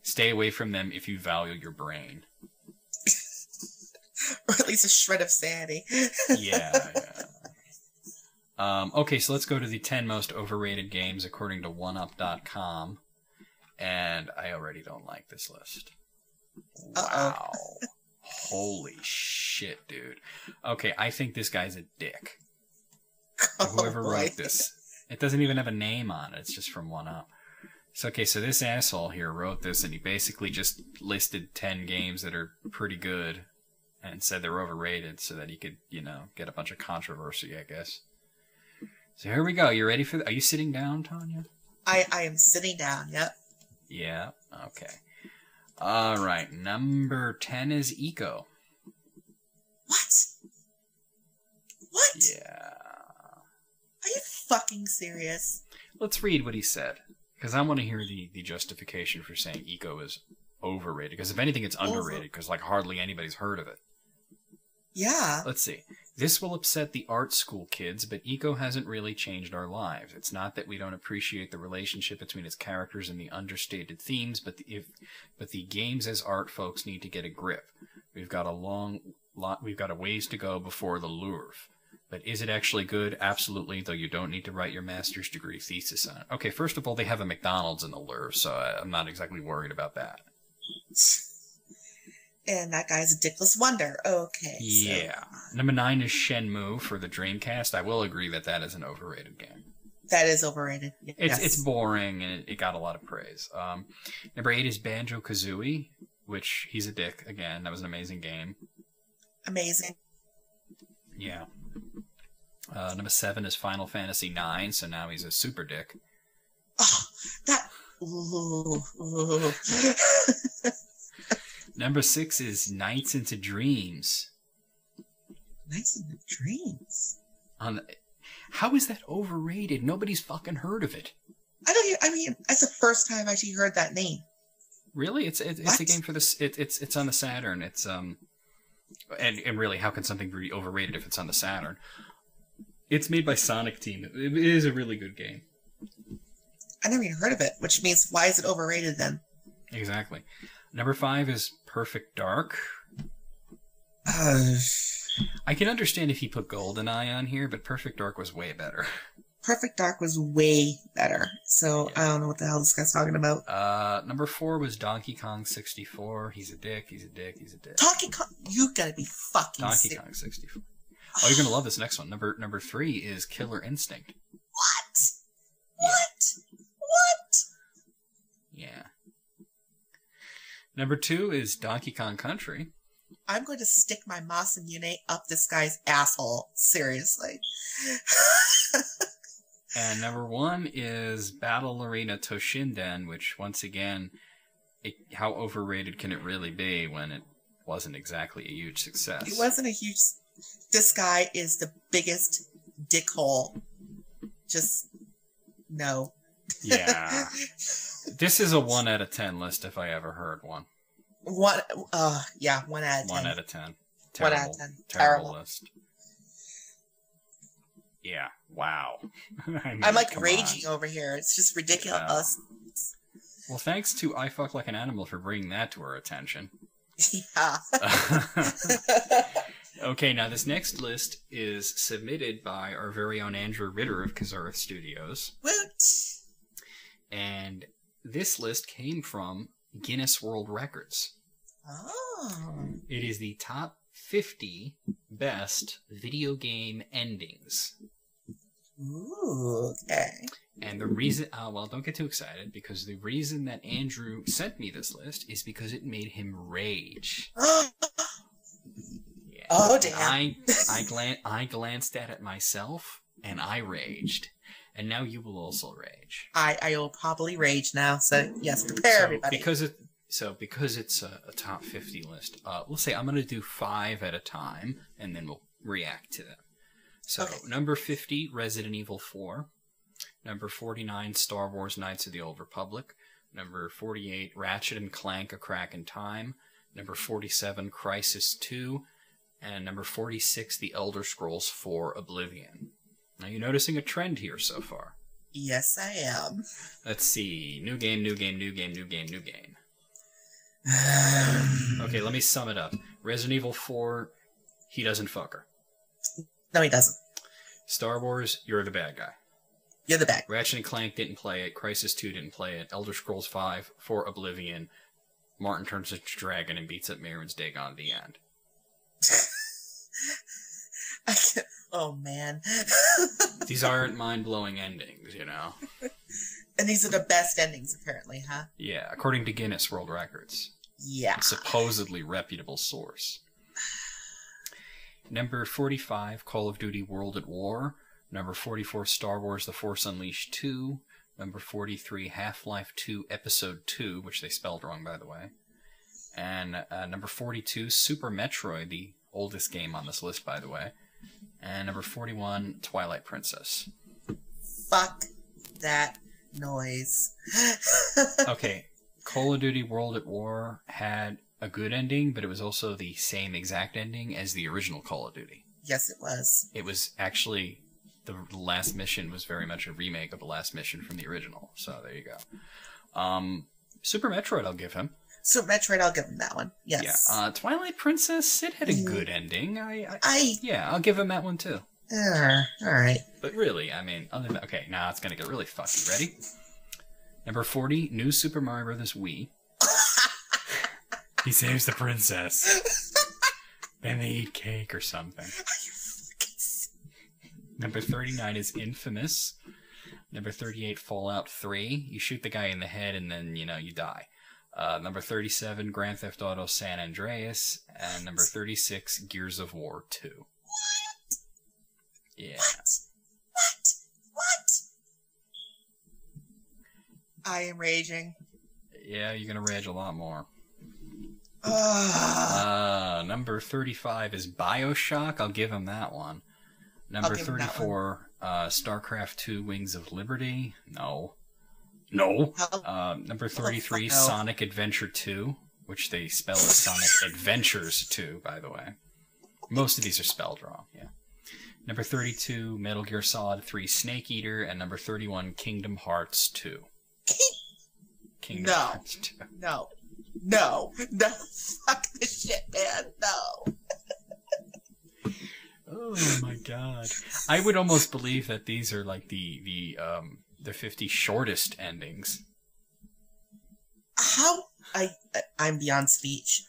stay away from them if you value your brain. Or at least a shred of sanity. Yeah. Okay, so let's go to the 10 most overrated games according to oneup.com. And I already don't like this list. Wow. Holy shit, dude. Okay, I think this guy's a dick. Whoever wrote this. It doesn't even have a name on it. It's just from 1UP. So, okay, so this asshole here wrote this, and he basically just listed 10 games that are pretty good and said they're overrated so that he could, you know, get a bunch of controversy, I guess. So here we go. You ready for Are you sitting down, Tanya? I am sitting down, yep. Yeah, okay. All right, number 10 is Eco. What? What? Yeah. Are you fucking serious? Let's read what he said, because I want to hear the justification for saying Eco is overrated. Because if anything, it's underrated, because like hardly anybody's heard of it. Yeah. Let's see. This will upset the art school kids, but Eco hasn't really changed our lives. It's not that we don't appreciate the relationship between its characters and the understated themes, but the games as art folks need to get a grip. We've got a ways to go before the Louvre. But is it actually good? Absolutely, though you don't need to write your master's degree thesis on it. Okay, first of all, they have a McDonald's in the Louvre, so I'm not exactly worried about that. And that guy's a dickless wonder. Okay. Yeah. So. Number 9 is Shenmue for the Dreamcast. I will agree that that is an overrated game. That is overrated. Yes. It's boring, and it got a lot of praise. Number 8 is Banjo-Kazooie, which he's a dick. Again, that was an amazing game. Amazing. Yeah. Number 7 is Final Fantasy IX, so now he's a super dick. Oh, that... Ooh. Number 6 is Nights into Dreams. Nights into Dreams? How is that overrated? Nobody's fucking heard of it. I mean, that's the first time I've actually heard that name. Really? It's a game for this. It's on the Saturn. It's and really, how can something be overrated if it's on the Saturn? It's made by Sonic Team. It is a really good game. I never even heard of it, which means why is it overrated then? Exactly. Number 5 is Perfect Dark. I can understand if he put GoldenEye on here, but Perfect Dark was way better. Perfect Dark was way better. So yeah. I don't know what the hell this guy's talking about. Number 4 was Donkey Kong 64. He's a dick. Donkey Kong, you gotta be fucking Donkey Kong 64. Oh, you're gonna love this next one. Number 3 is Killer Instinct. What? Yeah. Number 2 is Donkey Kong Country. I'm going to stick my Masayune up this guy's asshole. Seriously. And number 1 is Battle Arena Toshinden, which, once again, how overrated can it really be when it wasn't exactly a huge success? It wasn't a huge... This guy is the biggest dickhole. Just... no. Yeah. This is a 1 out of 10 list if I ever heard one. 1 out of 10. 1 out of 10. Terrible, 1 out of 10. Terrible list. Yeah. Wow. I mean, I'm like raging over here. It's just ridiculous. Well, thanks to I Fuck Like an Animal for bringing that to our attention. Yeah. Okay, now this next list is submitted by our very own Andrew Ritter of Kazarth Studios. Woot! And this list came from Guinness World Records. Oh. It is the top 50 best video game endings. Ooh, okay. And the reason, well, don't get too excited, because the reason that Andrew sent me this list is because it made him rage. Yeah. Oh, damn. I glanced at it myself, and I raged. And now you will also rage. I will probably rage now, so yes, prepare everybody. Because it's a top 50 list, we'll say I'm going to do 5 at a time, and then we'll react to them. So, okay. Number 50, Resident Evil 4. Number 49, Star Wars Knights of the Old Republic. Number 48, Ratchet & Clank, A Crack in Time. Number 47, Crysis 2. And number 46, The Elder Scrolls 4 Oblivion. Now, you're noticing a trend here so far. Yes, I am. Let's see. New game, new game, new game, new game, new game. Okay, let me sum it up. Resident Evil 4, he doesn't fuck her. No, he doesn't. Star Wars, you're the bad guy. You're the bad. Ratchet & Clank didn't play it. Crysis 2 didn't play it. Elder Scrolls 5 for Oblivion. Martin turns into a dragon and beats up Miriam's Dagon at the end. Oh, man. These aren't mind-blowing endings, you know? And these are the best endings, apparently, huh? Yeah, according to Guinness World Records. Yeah. A supposedly reputable source. Number 45, Call of Duty World at War. Number 44, Star Wars The Force Unleashed 2. Number 43, Half-Life 2 Episode 2, which they spelled wrong, by the way. And number 42, Super Metroid, the oldest game on this list, by the way. And number 41, Twilight Princess. Fuck that noise. Okay, Call of Duty World at War had a good ending, but it was also the same exact ending as the original Call of Duty. Yes, it was. It was actually, the last mission was very much a remake of the last mission from the original. So there you go. Super Metroid, I'll give him. Super Metroid, I'll give him that one. Yes. Yeah. Twilight Princess, it had a good ending. Yeah, I'll give him that one too. All right. But really, I mean, okay, now it's gonna get really fucky. Ready? Number 40, New Super Mario Bros. Wii. He saves the princess. Then they eat cake or something. Number 39 is Infamous. Number 38, Fallout 3. You shoot the guy in the head and then, you die. Number 37, Grand Theft Auto San Andreas. And number 36, Gears of War 2. What? Yeah. What? I am raging. Yeah, you're going to rage a lot more. Number 35 is BioShock. I'll give him that one. Number 34, StarCraft 2 Wings of Liberty. No. Number 33, Sonic Adventure 2, which they spell as Sonic Adventures 2, by the way. Most of these are spelled wrong, yeah. Number 32, Metal Gear Solid 3 Snake Eater, and number 31, Kingdom Hearts 2. Kingdom Hearts 2. No. Fuck this shit, man. No. Oh my god. I would almost believe that these are like the 50 shortest endings. How? I'm beyond speech.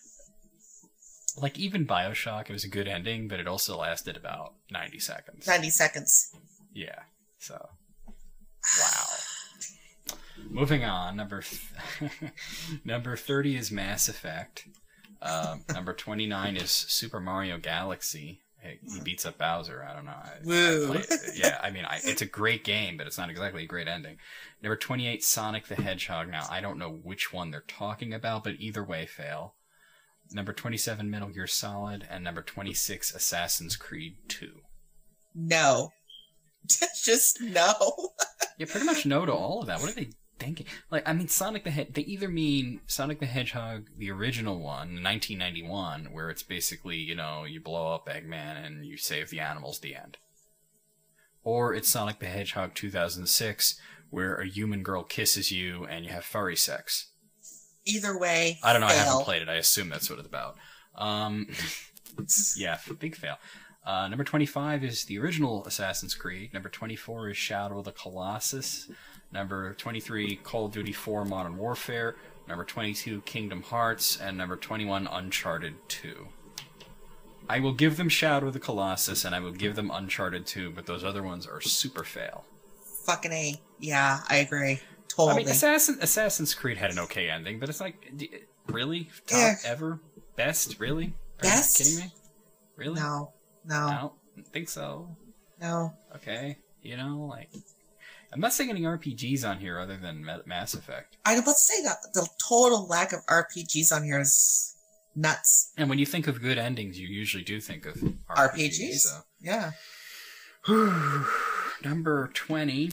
Like, even BioShock, it was a good ending, but it also lasted about 90 seconds. 90 seconds. Yeah, so. Wow. Moving on, number 30 is Mass Effect. Number 29 is Super Mario Galaxy. He beats up Bowser. I don't know. Woo. Yeah, I mean, it's a great game, but it's not exactly a great ending. Number 28, Sonic the Hedgehog. Now, I don't know which one they're talking about, but either way, fail. Number 27, Metal Gear Solid. And number 26, Assassin's Creed 2. No. Just no. Yeah, pretty much no to all of that. What are they thinking? Like, I mean, they either mean Sonic the Hedgehog, the original one, 1991, where it's basically, you blow up Eggman and you save the animals, the end. Or it's Sonic the Hedgehog 2006, where a human girl kisses you and you have furry sex. Either way, I don't know, fail. I haven't played it. I assume that's what it's about. Yeah, big fail. Number 25 is the original Assassin's Creed. Number 24 is Shadow of the Colossus. Number 23, Call of Duty 4 Modern Warfare. Number 22, Kingdom Hearts. And number 21, Uncharted 2. I will give them Shadow of the Colossus, and I will give them Uncharted 2, but those other ones are super fail. Fucking A. Yeah, I agree. Totally. I mean, Assassin's Creed had an okay ending, but it's like, really? Top ever? Best? Really? Best? Are you kidding me? Really? No. I don't think so. No. Okay. You know, like, I'm not seeing any RPGs on here other than Mass Effect. I was about to say that the total lack of RPGs on here is nuts. And when you think of good endings, you usually do think of RPGs. So. Yeah. Number 20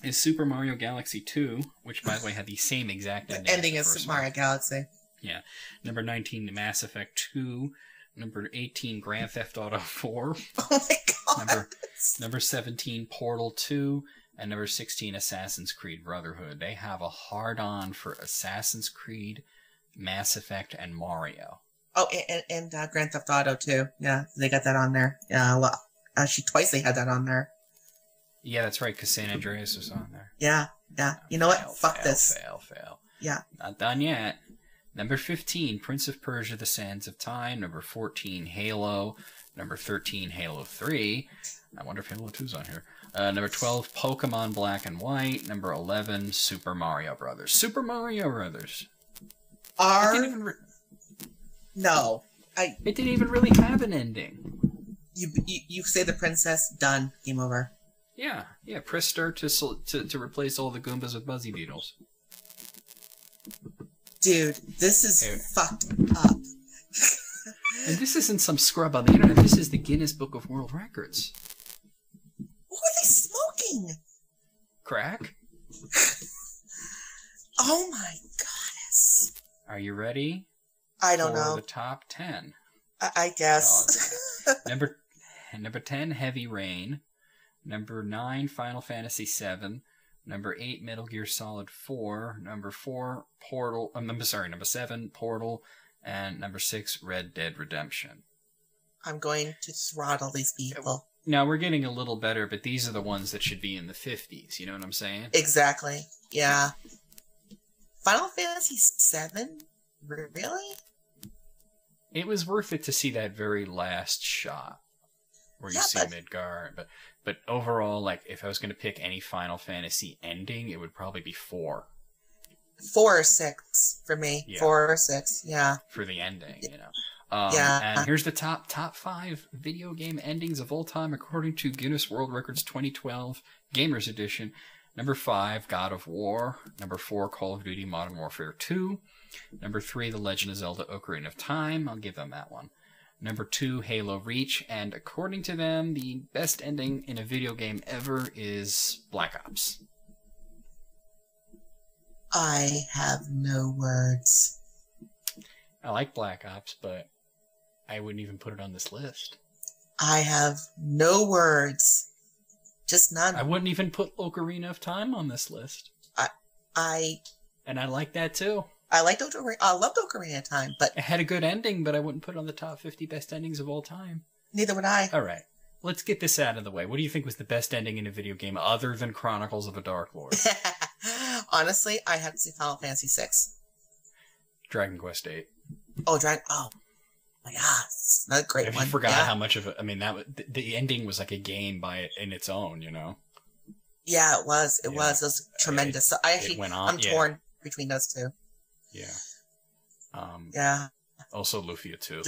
is Super Mario Galaxy 2, which, by the way, had the same exact ending as Super Mario Galaxy. Yeah. Number 19, Mass Effect 2. Number 18, Grand Theft Auto 4. Oh my god. Number 17, Portal 2. And number 16, Assassin's Creed Brotherhood. They have a hard-on for Assassin's Creed, Mass Effect, and Mario. Oh, and Grand Theft Auto too. Yeah, they got that on there. Yeah, actually twice they had that on there. Yeah, that's right, because San Andreas was on there. Yeah. You know what? Fuck this. Fail. Yeah. Not done yet. Number 15, Prince of Persia, The Sands of Time. Number 14, Halo. Number 13, Halo 3. I wonder if Halo 2's on here. Number 12, Pokemon Black and White. Number 11, Super Mario Brothers. Super Mario Brothers. No. It didn't even really have an ending. You say the princess, done, game over. Yeah. Press start to replace all the Goombas with Buzzy Beetles. Dude, this is fucked up. And this isn't some scrub on the internet. This is the Guinness Book of World Records. What are they smoking? Crack? Oh my goddess. Are you ready? I don't know. For the top 10. I guess. Number 10, Heavy Rain. Number 9, Final Fantasy VII. Number 8, Metal Gear Solid 4. Number 4, Portal. Number 7, Portal. And number 6, Red Dead Redemption. I'm going to throttle these people. Now, we're getting a little better, but these are the ones that should be in the 50s. You know what I'm saying? Exactly. Yeah. Final Fantasy VII? Really? It was worth it to see that very last shot where you see Midgar. But overall, like, if I was going to pick any Final Fantasy ending, it would probably be 4. 4 or 6 for me. Yeah. 4 or 6, yeah. For the ending, you know. And here's the top 5 video game endings of all time according to Guinness World Records 2012 Gamers Edition. Number 5, God of War. Number 4, Call of Duty Modern Warfare 2. Number 3, The Legend of Zelda Ocarina of Time. I'll give them that one. Number 2, Halo Reach. And according to them, the best ending in a video game ever is Black Ops. I have no words. I like Black Ops, but I wouldn't even put it on this list. I have no words. Just none. I wouldn't even put Ocarina of Time on this list. And I like that too. I liked Ocarina. I loved Ocarina of Time, but it had a good ending, but I wouldn't put it on the top 50 best endings of all time. Neither would I. All right. Let's get this out of the way. What do you think was the best ending in a video game other than Chronicles of a Dark Lord? Honestly, I have to say Final Fantasy VI. Dragon Quest VIII. Oh, my God, it's not a great one. I forgot how much of it. I mean, the ending was like a game in its own, you know. Yeah, it was. It was tremendous. So I'm torn between those two. Yeah. Yeah. Also, Lufia 2.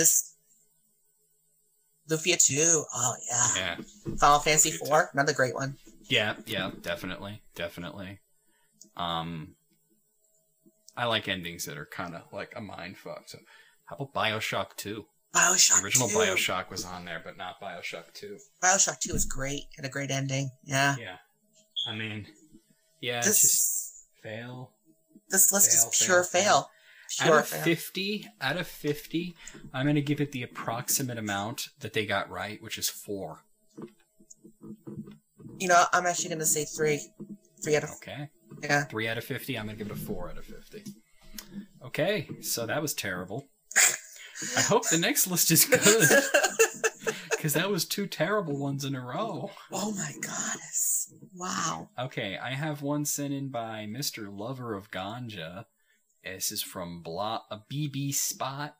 Lufia 2. Oh yeah. Yeah. Final Fantasy 4. Another great one. Yeah. Definitely. I like endings that are kind of like a mindfuck. So, how about BioShock 2? BioShock 2. The original BioShock was on there, but not BioShock 2. BioShock 2 was great. Had a great ending. Yeah. Yeah. I mean, it's just fail. This list is pure fail. Out of 50, I'm going to give it the approximate amount that they got right, which is 4. You know, I'm actually going to say 3. 3 out of 50. Okay. Yeah. 3 out of 50. I'm going to give it a 4 out of 50. Okay, so that was terrible. I hope the next list is good. Because that was 2 terrible ones in a row. Oh my goddess. Wow. Okay, I have one sent in by Mr. Lover of Ganja. This is from bbspot.com.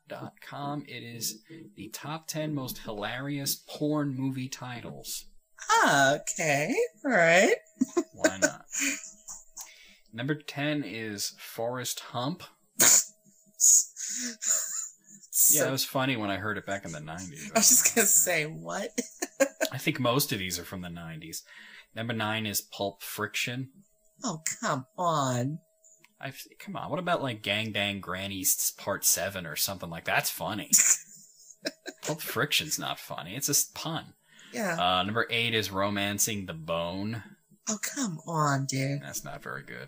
It is the top 10 most hilarious porn movie titles. Ah, okay. All right. Why not? Number 10 is Forrest Hump. Yeah, it was funny when I heard it back in the 90s. I was just going to say, what? I think most of these are from the 90s. Number 9 is Pulp Friction. Oh, come on. Come on, what about like Gang Dang Granny's Part 7 or something like that? That's funny. Pulp Friction's not funny. It's a pun. Yeah. Number 8 is Romancing the Bone. Oh, come on, dude. That's not very good.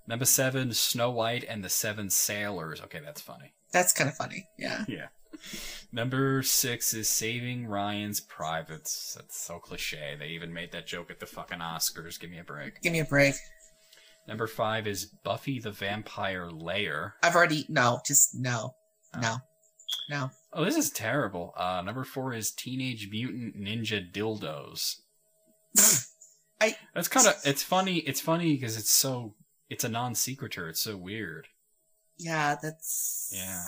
Number 7, Snow White and the Seven Sailors. Okay, that's funny. That's kind of funny, yeah. Yeah. Number 6 is Saving Ryan's Privates. That's so cliche. They even made that joke at the fucking Oscars. Give me a break. Give me a break. Number 5 is Buffy the Vampire Layer. No. No. Oh, this is terrible. Number 4 is Teenage Mutant Ninja Dildos. It's funny because it's a non sequitur. It's so weird. Yeah, that's... Yeah.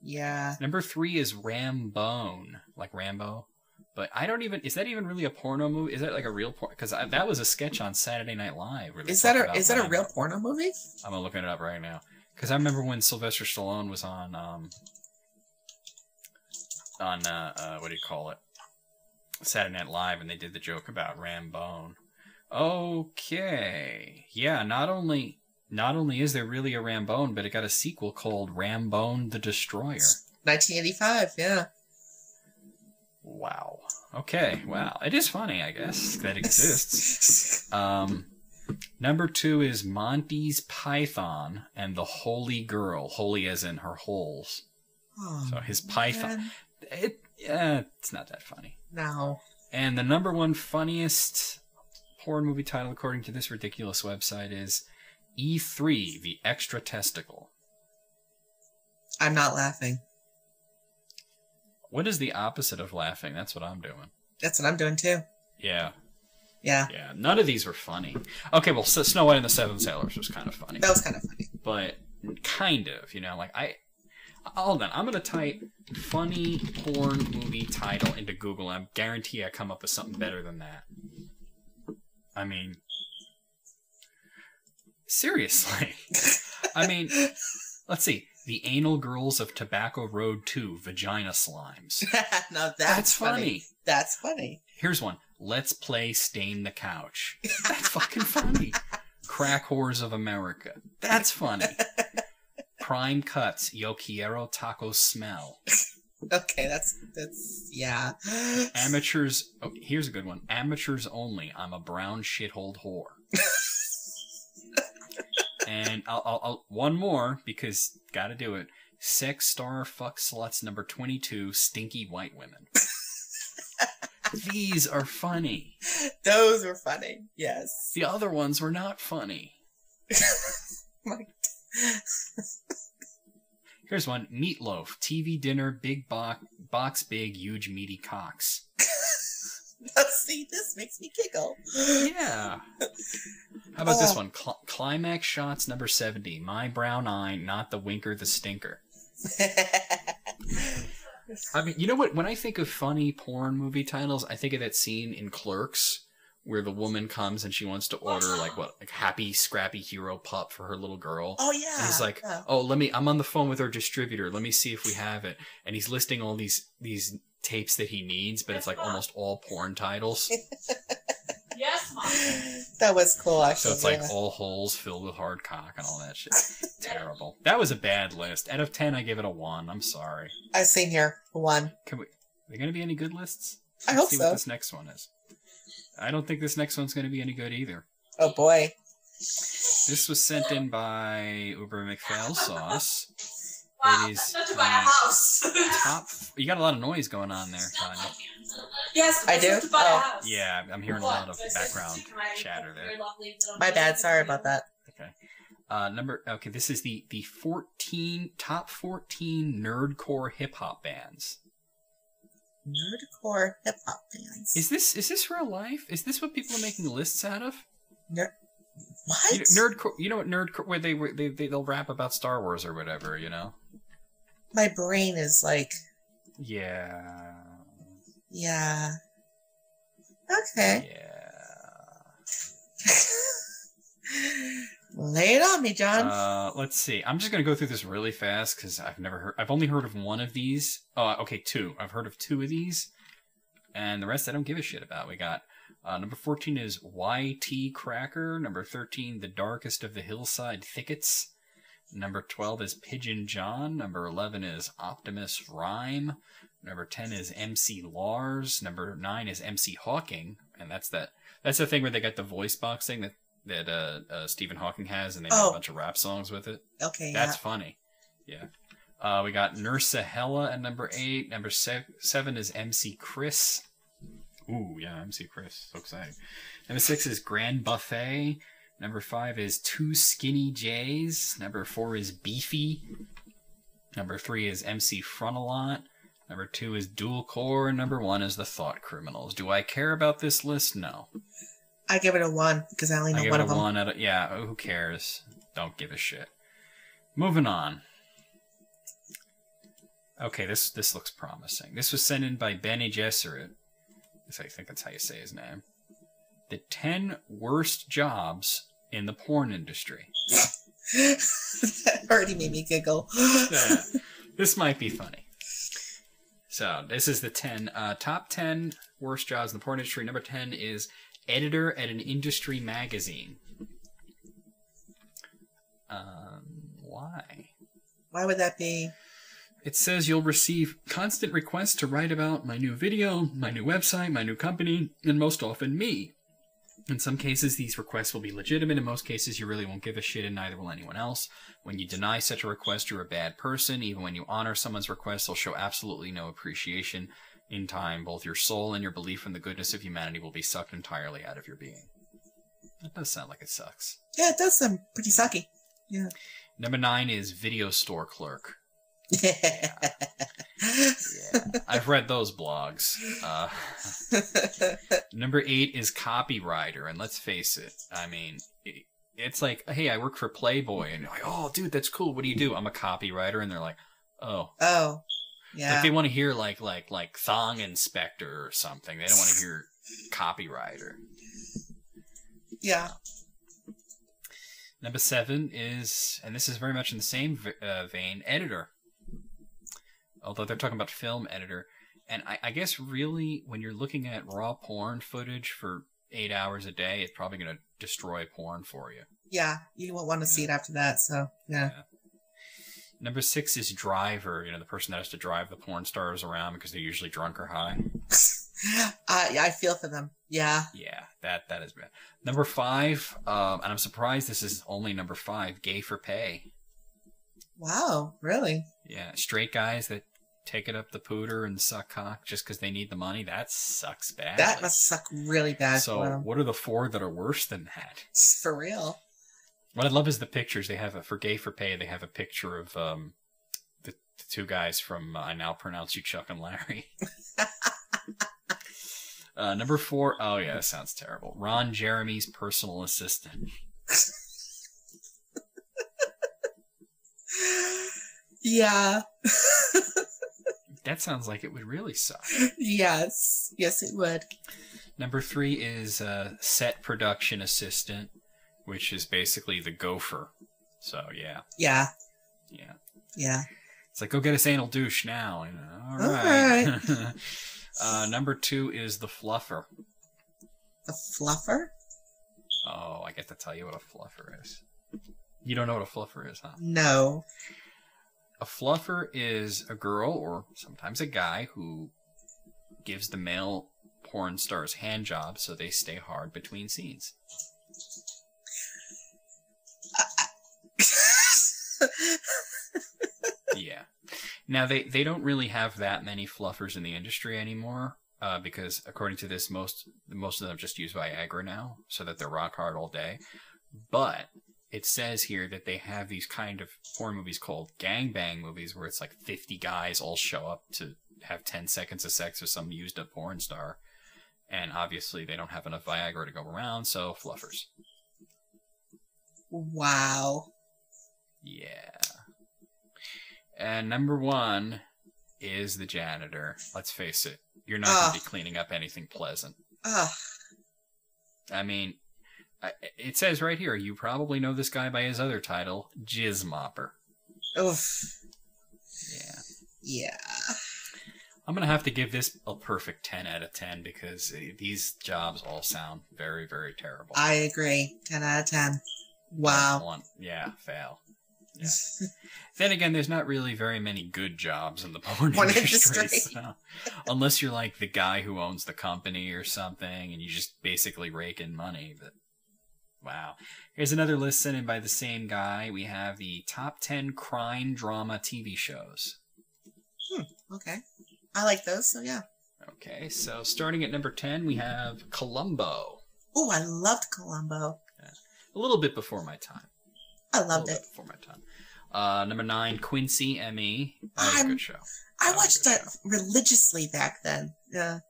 Yeah. Number 3 is Rambone, like Rambo. But I don't even... Is that even really a porno movie? Is that like a real porno? Because that was a sketch on Saturday Night Live. Is that a real porno movie? I'm looking it up right now. Because I remember when Sylvester Stallone was on what do you call it? Saturday Night Live, and they did the joke about Rambone. Okay. Yeah, not only is there really a Rambone, but it got a sequel called Rambone the Destroyer. 1985, yeah. Wow. Okay, wow. It is funny, I guess, that exists. Number 2 is Monty's Python and the Holy Girl. Holy as in her holes. Oh, so his python. It's not that funny. No. And the number 1 funniest porn movie title, according to this ridiculous website, is E3, the Extra Testicle. I'm not laughing. What is the opposite of laughing? That's what I'm doing. That's what I'm doing too. Yeah. Yeah. Yeah. None of these were funny. Okay, well, Snow White and the Seven Sailors was kind of funny. That was kind of funny. But kind of, like hold on. I'm going to type funny porn movie title into Google, and I guarantee I come up with something better than that. I mean, seriously. I mean, let's see. The Anal Girls of Tobacco Road 2, Vagina Slimes. Now that's funny. That's funny. Here's one. Let's Play Stain the Couch. That's fucking funny. Crack Whores of America. That's funny. Prime Cuts, Yo Quiero Taco Smell. Okay, that's yeah. Amateurs. Oh, here's a good one. Amateurs Only. I'm a brown shithole whore. And I'll one more because gotta do it. Sex Star Fuck Sluts number 22. Stinky White Women. These are funny. Those were funny. Yes. The other ones were not funny. Here's one. Meatloaf. TV dinner. Big box big. Huge meaty cocks. See, this makes me giggle. Yeah. How about this one? Climax Shots number 70. My brown eye, not the winker, the stinker. I mean, you know what? When I think of funny porn movie titles, I think of that scene in Clerks where the woman comes and she wants to order like Happy Scrappy Hero Pup for her little girl. Oh yeah. And he's like, yeah. "Oh, I'm on the phone with our distributor. Let me see if we have it." And he's listing all these tapes that he needs, but it's like almost all porn titles. Yes, Mom. That was cool, actually. So it's like all holes filled with hard cock and all that shit. Terrible. That was a bad list. Out of 10, I give it a 1. I'm sorry. I've seen here 1. Are there going to be any good lists? I hope see so. What this next one is. I don't think this next one's going to be any good either. Oh boy. This was sent in by Uber McPhail Sauce. Wow, it is not to buy a house. top. You got a lot of noise going on there, Tanya. Yes, I do. To buy a house. Yeah, I'm hearing a lot of background chatter there. My bad. Sorry about that. Okay. This is the top 14 nerdcore hip hop bands. Nerdcore hip hop bands. Is this real life? Is this what people are making lists out of? What? Nerdcore. You know what nerdcore? Where they'll rap about Star Wars or whatever. You know. My brain is like. Yeah. Yeah. Okay. Yeah. Lay it on me, John. Let's see. I'm just gonna go through this really fast because I've only heard of one of these. Oh, okay, two. I've heard of two of these, and the rest I don't give a shit about. We got number 14 is YT Cracker. Number 13, The Darkest of the Hillside Thickets. Number 12 is Pigeon John. Number 11 is Optimus Rhyme. Number 10 is MC Lars. Number 9 is MC Hawking, and that's the thing where they got the voice boxing that Stephen Hawking has, and they made a bunch of rap songs with it. Okay, that's funny. Yeah. We got Nursa Hella at number 8. Number 7 is MC Chris. Ooh, yeah, MC Chris. So exciting. Number 6 is Grand Buffet. Number 5 is Two Skinny Jays. Number 4 is Beefy. Number 3 is MC Frontalot. Number 2 is Dual Core. And number 1 is The Thought Criminals. Do I care about this list? No. I give it a 1 because I only know one of them. I give it a 1 yeah, who cares? Don't give a shit. Moving on. Okay, this looks promising. This was sent in by Benny Gesserit. I think that's how you say his name. The 10 worst jobs in the porn industry. That already made me giggle. Yeah, this might be funny. So, this is the top 10 worst jobs in the porn industry. Number 10 is editor at an industry magazine. Why? Why would that be? It says you'll receive constant requests to write about my new video, my new website, my new company, and most often me. In some cases, these requests will be legitimate. In most cases, you really won't give a shit, and neither will anyone else. When you deny such a request, you're a bad person. Even when you honor someone's request, they'll show absolutely no appreciation. In time, both your soul and your belief in the goodness of humanity will be sucked entirely out of your being. That does sound like it sucks. Yeah, it does sound pretty sucky. Yeah. Number 9 is video store clerk. Yeah. I've read those blogs. Number 8 is copywriter, and let's face it, I mean, it's like, hey, I work for Playboy, and you're like, oh, dude, that's cool. What do you do? I'm a copywriter, and they're like, oh, yeah. Like they want to hear like thong inspector or something. They don't want to hear copywriter. Yeah. Number 7 is, and this is very much in the same vein, editor. Although they're talking about film editor. And I guess really, when you're looking at raw porn footage for 8 hours a day, it's probably going to destroy porn for you. Yeah, you won't want to see it after that, so, yeah. Number 6 is driver, the person that has to drive the porn stars around because they're usually drunk or high. I feel for them, yeah. Yeah, that is bad. Number 5, and I'm surprised this is only number 5, gay for pay. Wow, really? Yeah, straight guys that take it up the pooter and suck cock just because they need the money. That sucks bad. That must suck really bad. So what are the 4 that are worse than that? For real. What I love is the pictures. They have for gay for pay. They have a picture of the 2 guys from I Now Pronounce You Chuck and Larry. Number 4. Oh yeah, that sounds terrible. Ron Jeremy's personal assistant. Yeah. That sounds like it would really suck. Yes, it would. Number 3 is set production assistant, which is basically the gopher. So, yeah. Yeah. Yeah. Yeah. It's like, go get us anal douche now. All right. Number 2 is the fluffer. The fluffer? Oh, I get to tell you what a fluffer is. You don't know what a fluffer is, huh? No. A fluffer is a girl, or sometimes a guy, who gives the male porn stars hand jobs so they stay hard between scenes. Yeah. Now, they don't really have that many fluffers in the industry anymore, because according to this, most of them just use Viagra now, so that they're rock hard all day. But it says here that they have these kind of porn movies called gangbang movies, where it's like 50 guys all show up to have 10 seconds of sex with some used up porn star. And obviously they don't have enough Viagra to go around, so fluffers. Wow. Yeah. And number 1 is the janitor. Let's face it, you're not going to be cleaning up anything pleasant. Ugh. I mean, it says right here, you probably know this guy by his other title, Jizz Mopper. Oof. Yeah. Yeah. I'm going to have to give this a perfect 10 out of 10 because these jobs all sound very, very terrible. I agree. 10 out of 10. Wow. Yeah, fail. Yeah. Then again, there's not really very many good jobs in the porn industry. So, unless you're like the guy who owns the company or something and you just basically rake in money. But wow. Here's another list sent in by the same guy. We have the top 10 crime drama TV shows. Okay. I like those, so yeah. Okay, so starting at number 10, we have Columbo. Oh, I loved Columbo. Yeah. A little bit before my time. I loved it. Before my time. Number 9, Quincy M.E. That was a good show. I watched that religiously back then. Yeah.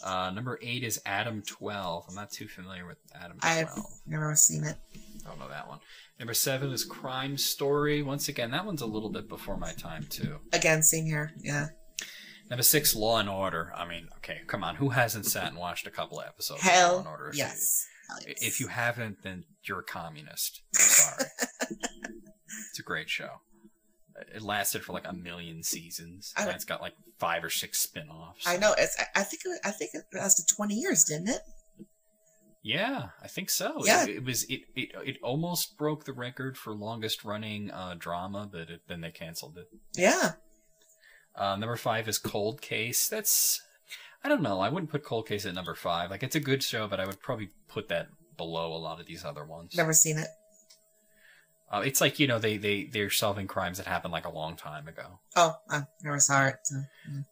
Number 8 is Adam 12. I'm not too familiar with Adam 12. I've never seen it. Don't know that one. Number 7 is Crime Story. Once again, that one's a little bit before my time, too. Again, same here. Yeah. Number 6, Law and Order. I mean, okay, come on. Who hasn't sat and watched a couple of episodes of Law and Order? Yes. If you haven't, then you're a communist. I'm sorry. It's a great show. It lasted for like 1 million seasons. And it's got like 5 or 6 spin-offs. I know. I think it lasted 20 years, didn't it? Yeah, I think so. Yeah. It almost broke the record for longest running drama, but then they canceled it. Yeah. Number 5 is Cold Case. I don't know. I wouldn't put Cold Case at number 5. Like, it's a good show, but I would probably put that below a lot of these other ones. Never seen it. It's like, you know, they're solving crimes that happened like a long time ago. Oh, I never saw it. So.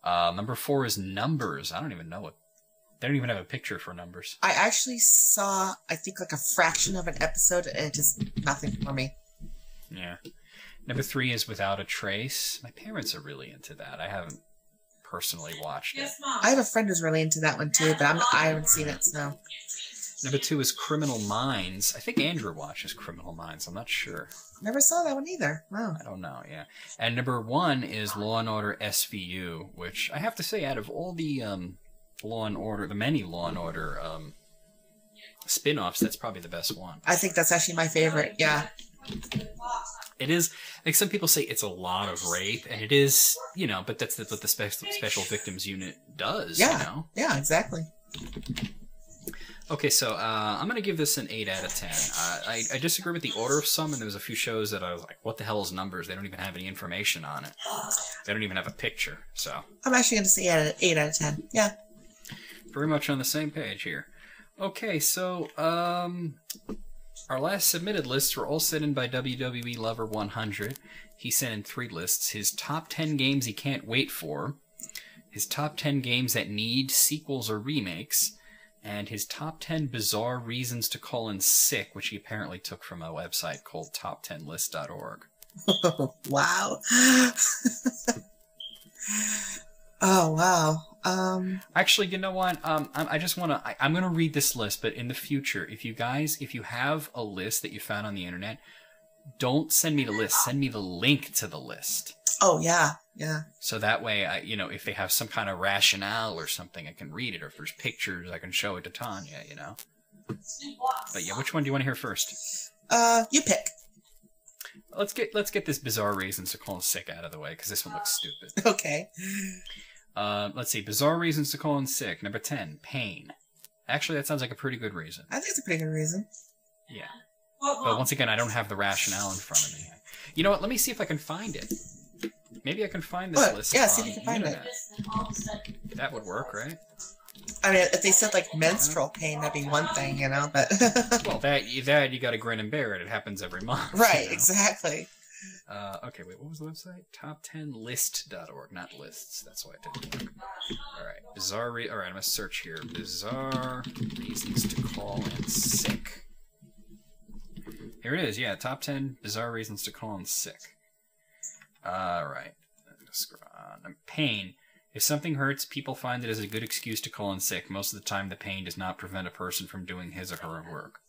Number 4 is Numbers. I don't even know it. They don't even have a picture for Numbers. I actually saw, I think, like a fraction of an episode, and it just nothing for me. Yeah. Number 3 is Without a Trace. My parents are really into that. I haven't personally watched it. I have a friend who's really into that one too, but I haven't seen it, so. Number 2 is Criminal Minds. I think Andrew watches Criminal Minds. I'm not sure. Never saw that one either. Wow. I don't know, yeah. And number 1 is Law and Order SVU, which I have to say, out of all the Law and Order, the many Law and Order spin-offs, that's probably the best one. I think that's actually my favorite, yeah. It is, like some people say it's a lot of rape, and it is, you know, but that's what the Special Victims Unit does, yeah. You know? Yeah, exactly. Okay, so I'm going to give this an 8 out of 10. I disagree with the order of some, and there was a few shows that I was like, what the hell is Numbers? They don't even have any information on it. They don't even have a picture, so. I'm actually going to say 8 out of 10, yeah. Very much on the same page here. Okay, so our last submitted lists were all sent in by WWE Lover 100. He sent in 3 lists. His top 10 games he can't wait for, his top 10 games that need sequels or remakes, and his top 10 bizarre reasons to call in sick, which he apparently took from a website called top10list.org. Wow. Oh, wow. Actually, you know what? I just want to... I'm going to read this list, but in the future, if you have a list that you found on the internet, don't send me the list. Send me the link to the list. Oh, yeah. Yeah. So that way, if they have some kind of rationale or something, I can read it. Or if there's pictures, I can show it to Tanya, you know? But yeah, which one do you want to hear first? You pick. Let's get this bizarre reasons to call in sick out of the way, because this one looks stupid. Okay. Let's see. Bizarre reasons to call in sick. Number 10, pain. Actually, that sounds like a pretty good reason. I think it's a pretty good reason. Yeah. But once again, I don't have the rationale in front of me. You know what? Let me see if I can find it. Maybe I can find this list. Yeah, see if you can find it. That would work, right? I mean, if they said like menstrual pain, that'd be one thing, you know. But well, that you got to grin and bear it. It happens every month, right? You know? Exactly. Okay, wait. What was the website? Top10list.org, not lists. That's why I didn't work. All right, bizarre. All right, I'm gonna search here. Bizarre reasons to call in sick. Here it is. Yeah, top 10 bizarre reasons to call in sick. All right. Scroll on. Pain. If something hurts, people find it as a good excuse to call in sick. Most of the time, the pain does not prevent a person from doing his or her work.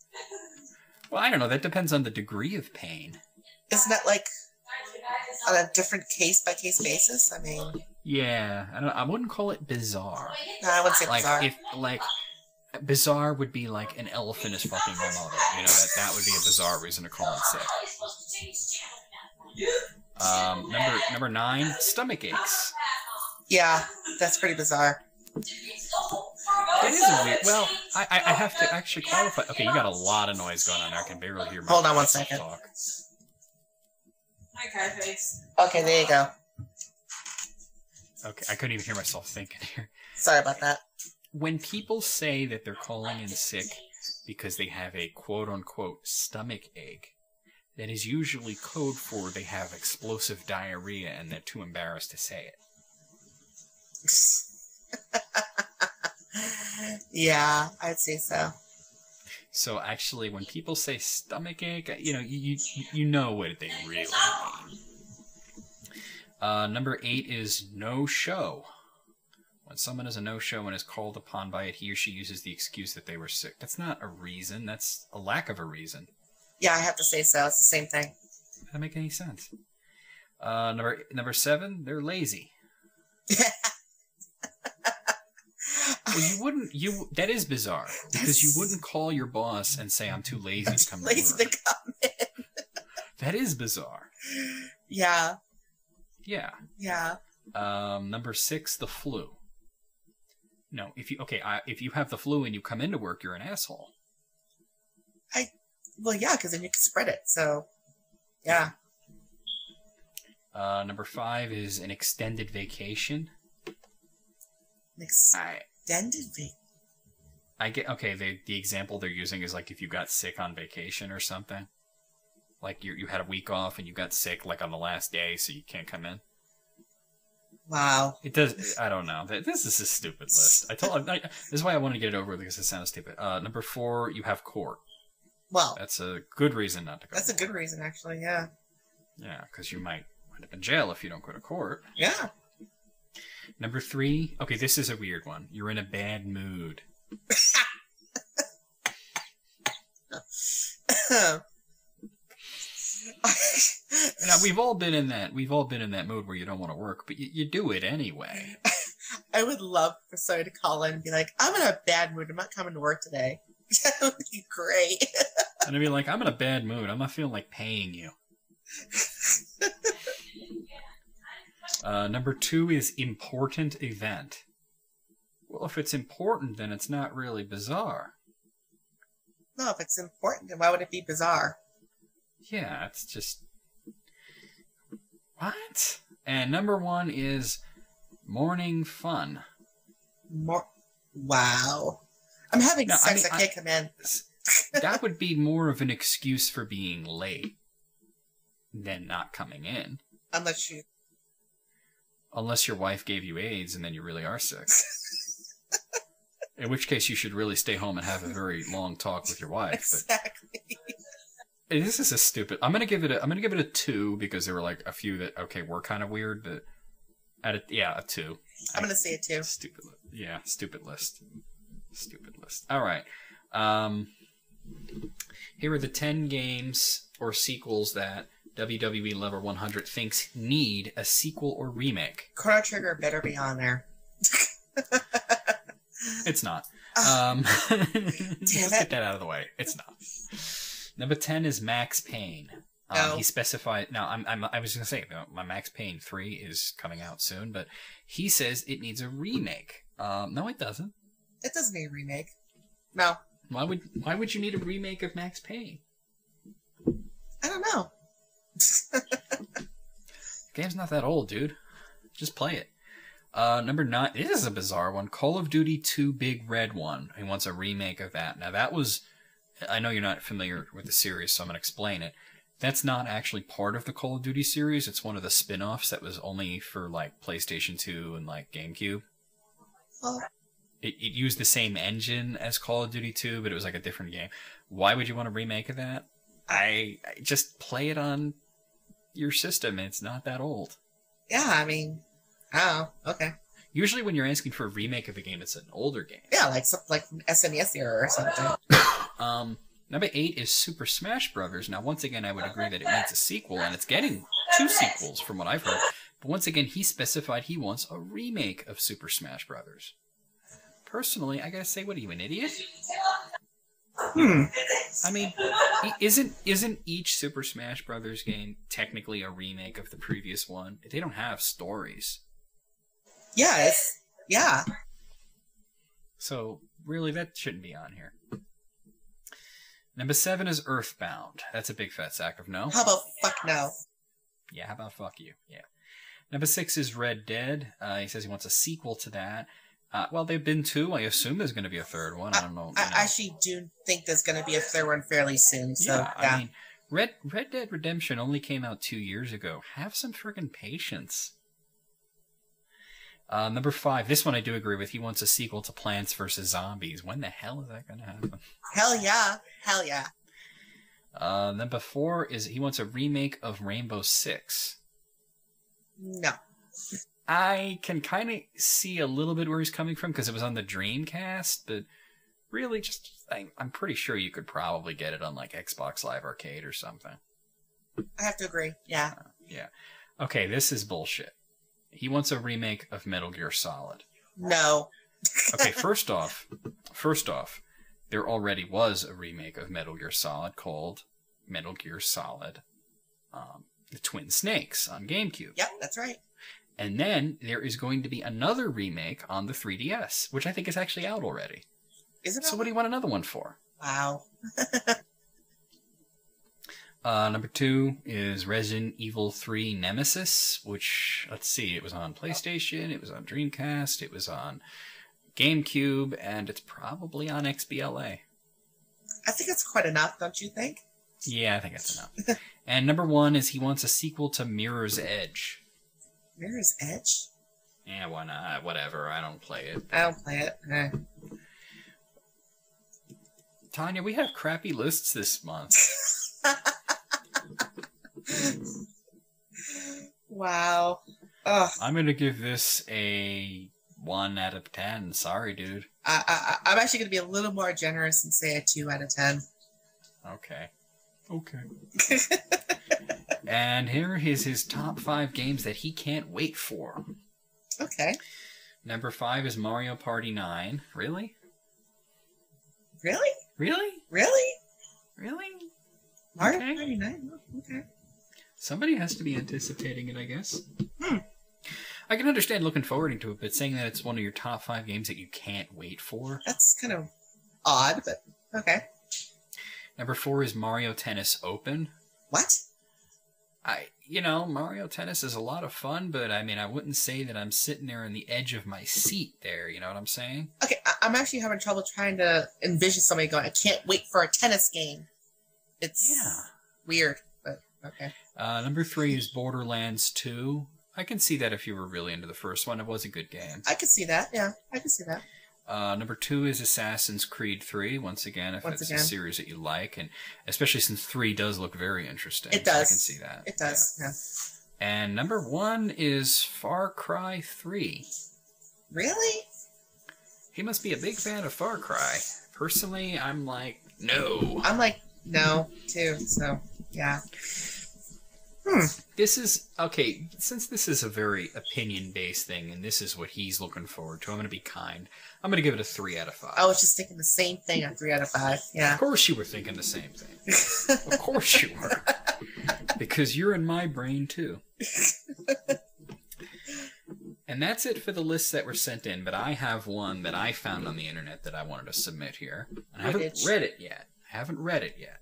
Well, I don't know. That depends on the degree of pain. Isn't that like on a different case-by-case basis? I mean... Yeah, I wouldn't call it bizarre. No, I wouldn't say bizarre. Bizarre would be like an elephant is fucking my mother. You know, that would be a bizarre reason to call it sick. Number 9, stomach aches. Yeah, that's pretty bizarre. It is a weird. Well, I have to actually qualify. Okay, you got a lot of noise going on there. I can barely hear. Hold on one second. Talk. Okay, there you go. Okay, I couldn't even hear myself thinking here. Sorry about that. When people say that they're calling in sick because they have a quote-unquote stomach ache, that is usually code for they have explosive diarrhea and they're too embarrassed to say it. Yeah, I'd say so. So actually, when people say stomach ache, you know what they really mean. Number 8 is no-show. When someone is a no-show and is called upon by it, he or she uses the excuse that they were sick. That's not a reason. That's a lack of a reason. Yeah, I have to say so. It's the same thing. Doesn't make any sense. Number 7, they're lazy. Well, that is bizarre, because you wouldn't call your boss and say, I'm too lazy to come to work. Lazy to come in. That is bizarre. Yeah. Yeah. Yeah. Number 6, the flu. No, if you have the flu and you come into work, you're an asshole. Well, yeah, because then you can spread it. So, yeah. Number 5 is an extended vacation. Extended vacation. I get the example they're using is like if you got sick on vacation or something. Like you had a week off and you got sick like on the last day, so you can't come in. Wow. It does. I don't know. This is a stupid list. This is why I want to get it over with, because it sounds stupid. Number 4, you have court. Well, that's a good reason not to go. That's a good reason, actually. Yeah. Yeah, because you might end up in jail if you don't go to court. Yeah. Number 3. Okay, this is a weird one. You're in a bad mood. Now we've all been in that mood where you don't want to work, but you do it anyway. I would love for somebody to call in and be like, I'm in a bad mood, I'm not coming to work today. That would be great. And I'd be like, I'm in a bad mood, I'm not feeling like paying you. Number 2 is important event. Well, if it's important, then it's not really bizarre. No, if it's important, then why would it be bizarre? Yeah, it's just... What? And number 1 is morning fun. Wow. I'm having sex, I can't come in. That would be more of an excuse for being late than not coming in. Unless your wife gave you AIDS and then you really are sick. In which case you should really stay home and have a very long talk with your wife. Exactly. This is a stupid. I'm gonna give it a 2 because there were like a few that were kind of weird, but a 2. I'm gonna say a 2. Stupid list. Stupid list. All right. Here are the 10 games or sequels that WWE Level 100 thinks need a sequel or remake. Chrono Trigger better be on there. It's not. Damn Let's get that out of the way. It's not. Number 10 is Max Payne. No. He specified. Now, I was going to say, my Max Payne 3 is coming out soon, but he says it needs a remake. No, it doesn't. It doesn't need a remake. No. Why would you need a remake of Max Payne? I don't know. The game's not that old, dude. Just play it. Number 9. This is a bizarre one. Call of Duty 2 Big Red One. He wants a remake of that. Now, that was... I know you're not familiar with the series, so I'm going to explain it. That's not actually part of the Call of Duty series. It's one of the spin-offs that was only for, like, PlayStation 2 and, like, GameCube. Well... It used the same engine as Call of Duty 2, but it was, like, a different game. Why would you want a remake of that? I just play it on your system. It's not that old. Yeah, I mean... Oh, okay. Usually when you're asking for a remake of a game, it's an older game. Yeah, like SNES era or something. Number 8 is Super Smash Brothers. Now, once again, I would agree that it needs a sequel, and it's getting 2 sequels from what I've heard. But once again, he specified he wants a remake of Super Smash Bros. Personally, I gotta say, what are you, an idiot? I mean, isn't each Super Smash Bros. Game technically a remake of the previous one? They don't have stories. Yes. Yeah. So, really, that shouldn't be on here. Number 7 is Earthbound. That's a big fat sack of no. How about fuck no? Yeah, how about fuck you? Yeah. Number 6 is Red Dead. He says he wants a sequel to that. Well, they've been 2. I assume there's going to be a third one. I don't know. I actually do think there's going to be a third one fairly soon. So, yeah. I mean, Red Dead Redemption only came out 2 years ago. Have some friggin' patience. Number 5, this one I do agree with. He wants a sequel to Plants vs. Zombies. When the hell is that going to happen? Hell yeah. Hell yeah. Number 4 is he wants a remake of Rainbow Six. No. I can kind of see a little bit where he's coming from because it was on the Dreamcast, but really I'm pretty sure you could probably get it on like Xbox Live Arcade or something. I have to agree. Yeah. Yeah. Okay, this is bullshit. He wants a remake of Metal Gear Solid. No. Okay, first off, there already was a remake of Metal Gear Solid called Metal Gear Solid The Twin Snakes on GameCube. Yep, that's right. And then there is going to be another remake on the 3DS, which I think is actually out already. Is it? So what do you want another one for? Wow. Number 2 is Resident Evil 3 Nemesis, which, let's see, it was on PlayStation, it was on Dreamcast, it was on GameCube, and it's probably on XBLA. I think it's quite enough, don't you think? Yeah, I think that's enough. And number 1 is he wants a sequel to Mirror's Edge. Mirror's Edge? Yeah, why not? Whatever, I don't play it. I don't play it. Tanya, we have crappy lists this month. Wow. Ugh. I'm going to give this a 1 out of 10. Sorry, dude. I'm actually going to be a little more generous and say a 2 out of 10. Okay. And here is his top 5 games that he can't wait for. Okay. Number 5 is Mario Party 9. Really? Really? Really? Really? Really? Mario Okay. Party 9? Okay. Somebody has to be anticipating it, I guess. I can understand looking forward to it, but saying that it's one of your top 5 games that you can't wait for. That's kind of odd, but okay. Number 4 is Mario Tennis Open. What? Mario Tennis is a lot of fun, but I mean, I wouldn't say that I'm sitting there on the edge of my seat there, you know what I'm saying? Okay, I'm actually having trouble trying to envision somebody going, I can't wait for a tennis game. It's weird, but okay. Number 3 is Borderlands 2. I can see that if you were really into the first one. It was a good game. I can see that, yeah. I can see that. Number 2 is Assassin's Creed 3. Once again, if it's a series that you like, and especially since 3 does look very interesting. It does. So I can see that. It does, yeah. And number 1 is Far Cry 3. Really? He must be a big fan of Far Cry. Personally, I'm like, no. I'm like, no, too, so, yeah. This is, okay, since this is a very opinion-based thing, and this is what he's looking forward to, I'm going to be kind. I'm going to give it a 3 out of 5. I was just thinking the same thing on 3 out of 5, yeah. Of course you were thinking the same thing. Of course you were. Because you're in my brain, too. And that's it for the lists that were sent in, but I have one that I found on the internet that I wanted to submit here. And I haven't read it yet.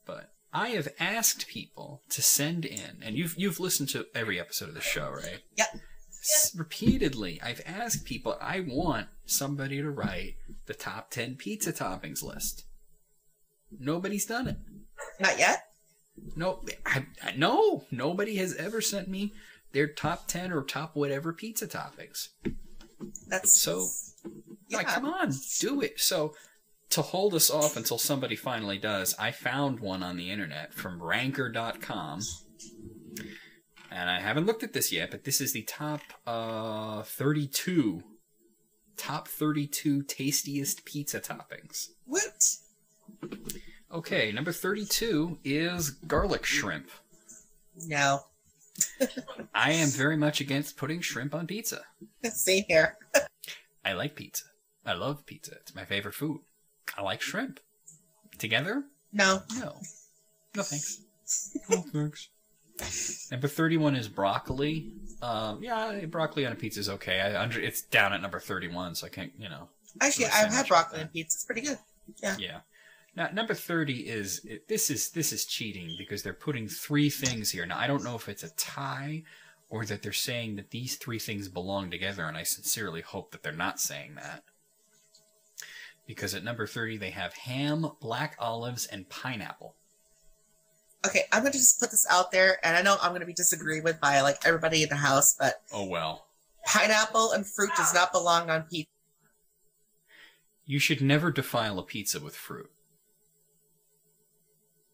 But I have asked people to send in, and you've listened to every episode of the show, right? Yep. Repeatedly, I've asked people, I want somebody to write the top 10 pizza toppings list. Nobody's done it. Not yet? No, no, nobody has ever sent me their top 10 or top whatever pizza toppings. That's so, like, come on, do it. So, to hold us off until somebody finally does, I found one on the internet from ranker.com. And I haven't looked at this yet, but this is the top 32 tastiest pizza toppings. What? Okay, number 32 is garlic shrimp. No. I am very much against putting shrimp on pizza. Same here. I like pizza. I love pizza. It's my favorite food. I like shrimp. Together? No. No. No thanks. No thanks. Number 31 is broccoli. Yeah, broccoli on a pizza is okay. It's down at number 31, so I can't, Actually, really I've had broccoli on pizza. It's pretty good. Yeah. Yeah. Now, number 30 is this is cheating because they're putting 3 things here. Now, I don't know if it's a tie or that they're saying that these 3 things belong together, and I sincerely hope that they're not saying that. Because at number 30, they have ham, black olives, and pineapple. Okay, I'm going to just put this out there, and I know I'm going to be disagreed with by, like, everybody in the house, but... Oh, well. Pineapple and fruit does not belong on pizza. You should never defile a pizza with fruit.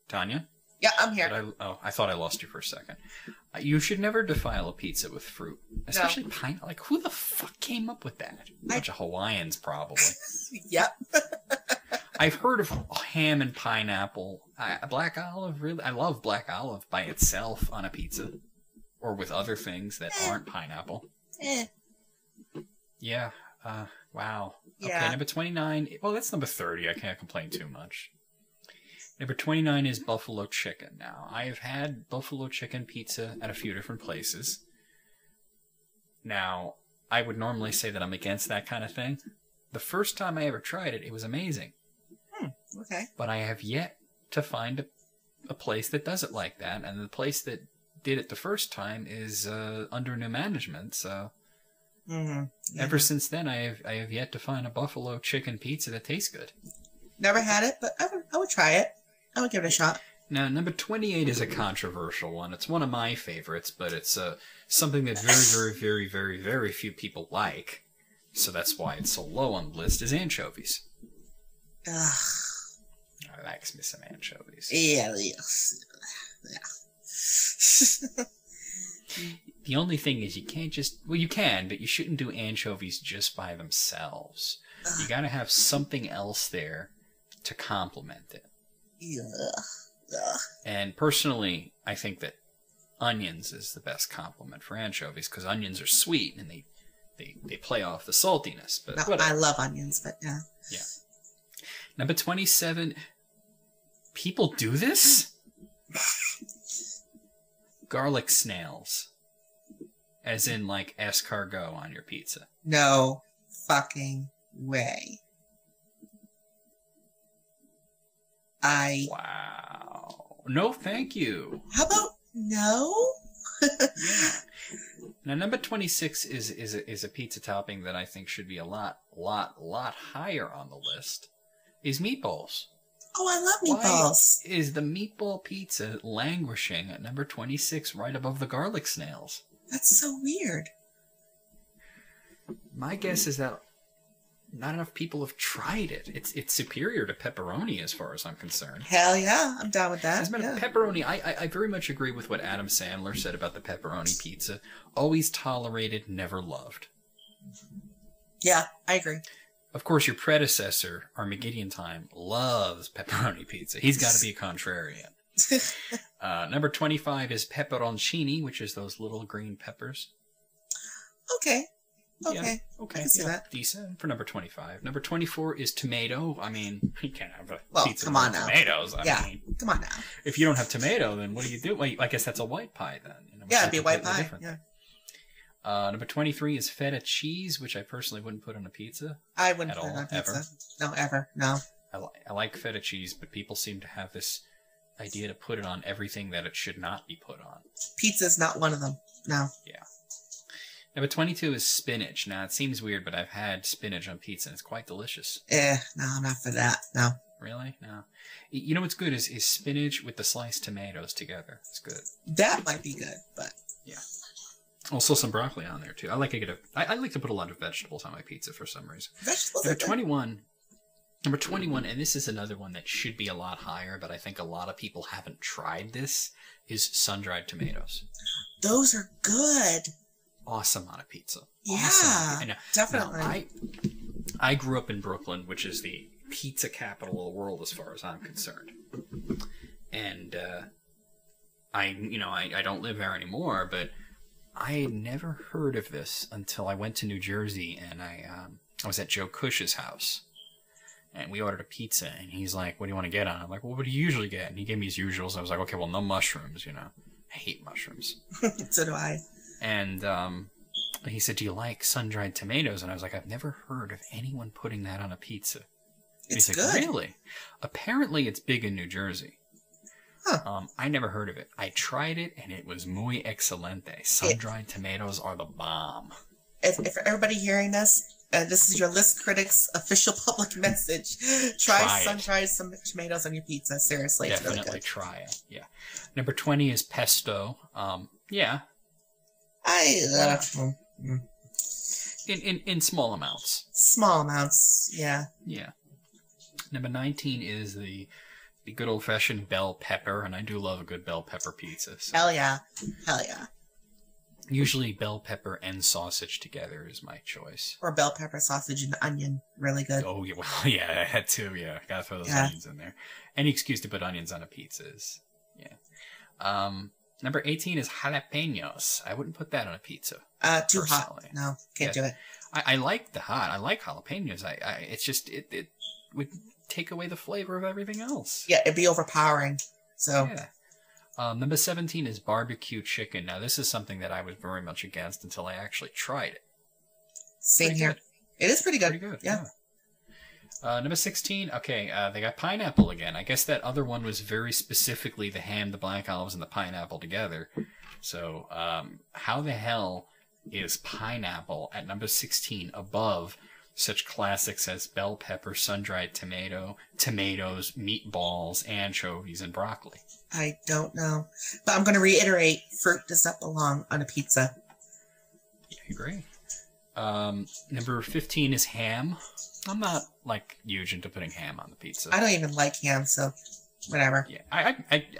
Tanya? Yeah, I'm here. I thought I lost you for a second. You should never defile a pizza with fruit. Especially pineapple. Like, who the fuck came up with that? A bunch of Hawaiians, probably. Yep. I've heard of ham and pineapple. Black olive, really? I love black olive by itself on a pizza. Or with other things that aren't pineapple. Yeah. Wow. Yeah. Okay, number 29. Well, that's number 30. I can't complain too much. Number 29 is buffalo chicken. Now, I have had buffalo chicken pizza at a few different places. Now, I would normally say that I'm against that kind of thing. The first time I ever tried it, it was amazing. Okay. But I have yet to find a place that does it like that, and the place that did it the first time is under new management, so... Mm-hmm. Yeah. Ever since then, I have yet to find a buffalo chicken pizza that tastes good. Never had it, but I would try it. I would give it a shot. Now, number 28 is a controversial one. It's one of my favorites, but it's something that very, very, very, very, very few people like. So that's why it's so low on the list, is anchovies. Ugh. I like me some anchovies. Yeah, yes. Yeah. The only thing is you can't just... Well, you can, but you shouldn't do anchovies just by themselves. You gotta have something else there to complement it. Yeah. And personally, I think that onions is the best complement for anchovies, because onions are sweet, and they play off the saltiness. But No, I love onions, but yeah. Yeah. Number 27... People do this? Garlic snails. As in, like, escargot on your pizza. No fucking way. Wow. No, thank you. How about no? Yeah. Now, number 26 is a pizza topping that I think should be a lot higher on the list. Is meatballs. Oh, I love meatballs. Why is the meatball pizza languishing at number 26 right above the garlic snails? That's so weird. My guess is that not enough people have tried it. It's superior to pepperoni as far as I'm concerned. Hell yeah, I'm down with that. As a matter of pepperoni, I very much agree with what Adam Sandler said about the pepperoni pizza. Always tolerated, never loved. Yeah, I agree. Of course, your predecessor, Armageddon Time, loves pepperoni pizza. He's got to be a contrarian. Number 25 is pepperoncini, which is those little green peppers. Okay. Yeah, okay. Okay. I can see that. Decent for number 25. Number 24 is tomato. I mean, you can't have a pizza come on with now. tomatoes. I mean, come on now. if you don't have tomato, then what do you do? Well, I guess that's a white pie then. Yeah, it'd be a white pie. Different. Yeah. Number 23 is feta cheese, which I personally wouldn't put on a pizza. I wouldn't at put it all, on pizza. ever. No, ever. No. I like feta cheese, but people seem to have this idea to put it on everything that it should not be put on. Pizza's not one of them. No. Yeah. Number 22 is spinach. Now, it seems weird, but I've had spinach on pizza, and it's quite delicious. No, I'm not for that. No. Really? No. You know what's good is spinach with the sliced tomatoes together. It's good. That might be good, but... Yeah. Also some broccoli on there, too. I like to put a lot of vegetables on my pizza for some reason. Vegetables Number 21, and this is another one that should be a lot higher, but I think a lot of people haven't tried this, is sun-dried tomatoes. Those are good. Awesome on a pizza. Yeah, awesome. definitely. Now, I grew up in Brooklyn, which is the pizza capital of the world as far as I'm concerned. And I don't live there anymore, but I had never heard of this until I went to New Jersey, and I was at Joe Cush's house, and we ordered a pizza, and he's like, "What do you want to get on?" I'm like, "Well, what do you usually get?" And he gave me his usuals. I was like, "Okay, well, no mushrooms, I hate mushrooms." So do I. And he said, "Do you like sun-dried tomatoes?" And I was like, "I've never heard of anyone putting that on a pizza." It's He's good. like, "Really?" Apparently, it's big in New Jersey. Huh. I never heard of it. I tried it, and it was muy excelente. Sun-dried tomatoes are the bomb. If everybody hearing this, this is your List Critics official public message. Try sun-dried some tomatoes on your pizza. Seriously, definitely it's really good. Try it. Yeah. Number 20 is pesto. Yeah. In small amounts. Small amounts, yeah. Yeah. Number 19 is the good old-fashioned bell pepper, and I do love a good bell pepper pizza. So. Hell yeah. Hell yeah. Usually bell pepper and sausage together is my choice. Or bell pepper, sausage, and onion. Really good. Oh, yeah, well, yeah, I had to, yeah. Gotta throw those onions in there. Any excuse to put onions on a pizza is, yeah. Number 18 is jalapenos. I wouldn't put that on a pizza. Too hot. No, can't do it. I like the hot. I like jalapenos. It's just, it would take away the flavor of everything else. Yeah, it'd be overpowering. So. Yeah. Number 17 is barbecue chicken. Now, this is something that I was very much against until I actually tried it. Same here. It is pretty good. Pretty good, yeah. Number 16, okay, they got pineapple again. I guess that other one was very specifically the ham, the black olives, and the pineapple together. So, how the hell is pineapple at number 16 above such classics as bell pepper, sun-dried tomatoes, meatballs, anchovies, and broccoli? I don't know. But I'm going to reiterate, fruit does not belong on a pizza. Yeah, I agree. Number 15 is ham. I'm not, huge into putting ham on the pizza. I don't even like ham, so whatever. Yeah,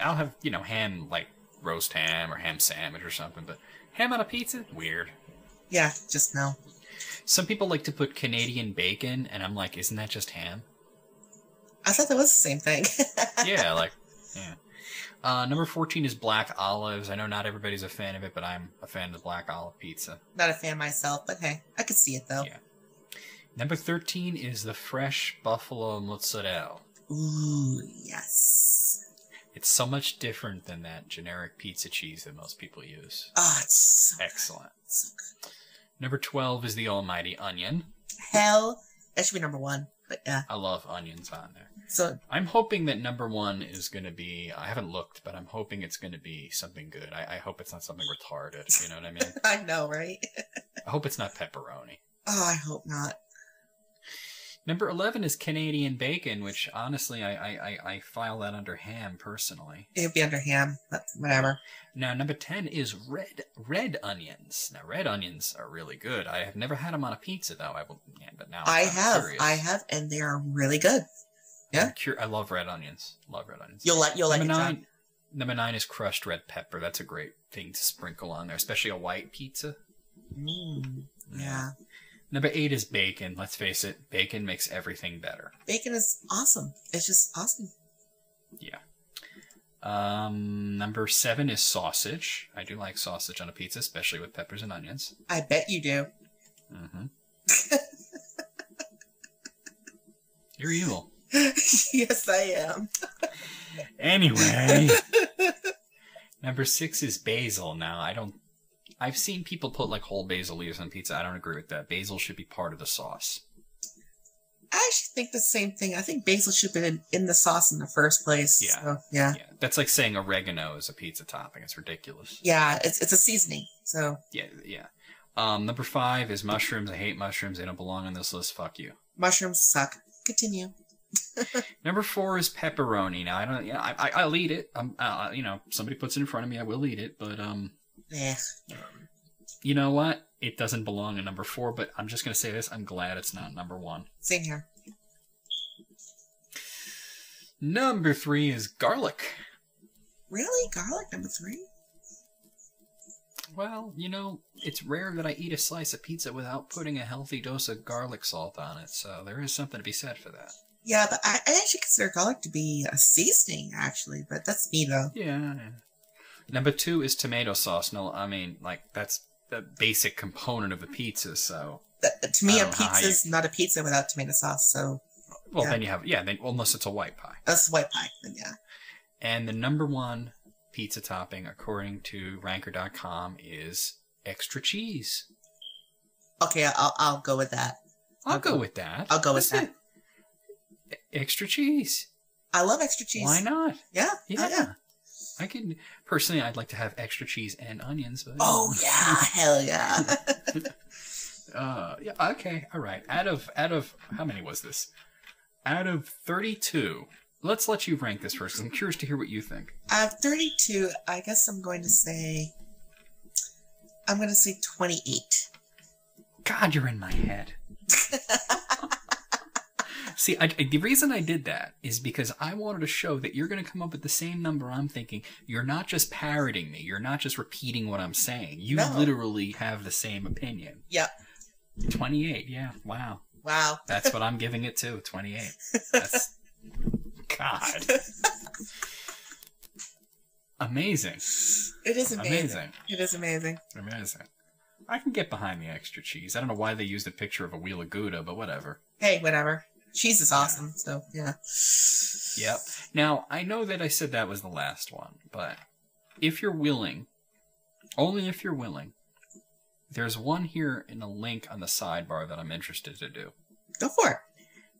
I'll have, ham, like roast ham or ham sandwich or something, but ham on a pizza? Weird. Yeah, just no. Some people like to put Canadian bacon, and I'm like, isn't that just ham? I thought that was the same thing. Yeah, yeah. Number 14 is black olives. I know not everybody's a fan of it, but I'm a fan of the black olive pizza. Not a fan myself, but hey, I could see it though. Yeah. Number 13 is the fresh buffalo mozzarella. Ooh, yes. It's so much different than that generic pizza cheese that most people use. Oh, it's so excellent. Good. So good. Number 12 is the almighty onion. Hell, that should be number 1, but yeah. I love onions on there. So I'm hoping that number 1 is going to be, I haven't looked, but I'm hoping it's going to be something good. I hope it's not something retarded, you know what I mean? I know, right? I hope it's not pepperoni. Oh, I hope not. Number 11 is Canadian bacon, which honestly, I file that under ham personally. It'd be under ham, but whatever. Now, number 10 is red onions. Now, red onions are really good. I have never had them on a pizza, though. But now I have, and they are really good. Yeah, I love red onions. Love red onions. You'll like it, John. Number 9 is crushed red pepper. That's a great thing to sprinkle on there, especially a white pizza. Yeah. Number 8 is bacon. Let's face it, bacon makes everything better. Bacon is awesome. It's just awesome. Yeah. Number 7 is sausage. I do like sausage on a pizza, especially with peppers and onions. I bet you do. Mm-hmm. You're evil. Yes, I am. Anyway. Number 6 is basil. Now, I've seen people put whole basil leaves on pizza. I don't agree with that. Basil should be part of the sauce. I actually think the same thing. I think basil should be in the sauce in the first place. Yeah. So, yeah. That's like saying oregano is a pizza topping. It's ridiculous. Yeah, it's a seasoning. So Yeah. Number 5 is mushrooms. I hate mushrooms. They don't belong on this list. Fuck you. Mushrooms suck. Continue. Number 4 is pepperoni. Now I'll eat it. Somebody puts it in front of me, I will eat it. But yeah. You know what? It doesn't belong in number 4, but I'm just going to say this. I'm glad it's not number 1. Same here. Number 3 is garlic. Really? Garlic, number 3? Well, it's rare that I eat a slice of pizza without putting a healthy dose of garlic salt on it, so there is something to be said for that. Yeah, but I actually consider garlic to be a seasoning, actually, but that's me, though. Yeah. Number 2 is tomato sauce. No, I mean, like, that's the basic component of the pizza, so... To me, a pizza is not a pizza without tomato sauce, so... Well, then you have... Yeah, then, well, unless it's a white pie. That's white pie, then yeah. And the number 1 pizza topping, according to Ranker.com, is extra cheese. Okay, I'll go with that. I'll go with that. I'll go with that. Extra cheese. I love extra cheese. Why not? Yeah. Yeah. I can personally. I'd like to have extra cheese and onions. But, oh yeah, hell yeah. Yeah. Okay. All right. Out of how many was this? Out of 32. Let's let you rank this first. I'm curious to hear what you think. Out of 32, I guess I'm going to say 28. God, you're in my head. See, the reason I did that is because I wanted to show that you're going to come up with the same number I'm thinking. You're not just parroting me. You're not just repeating what I'm saying. You literally have the same opinion. Yep. 28, yeah. Wow. That's what I'm giving it to, 28. That's... God. Amazing. It is amazing. It is amazing. Amazing. I can get behind the extra cheese. I don't know why they used a picture of a wheel of Gouda, but whatever. Hey, whatever. Cheese is awesome, so yeah. Yep. Now, I know that I said that was the last one, but if you're willing, only if you're willing, there's one here in a link on the sidebar that I'm interested to do. Go for it.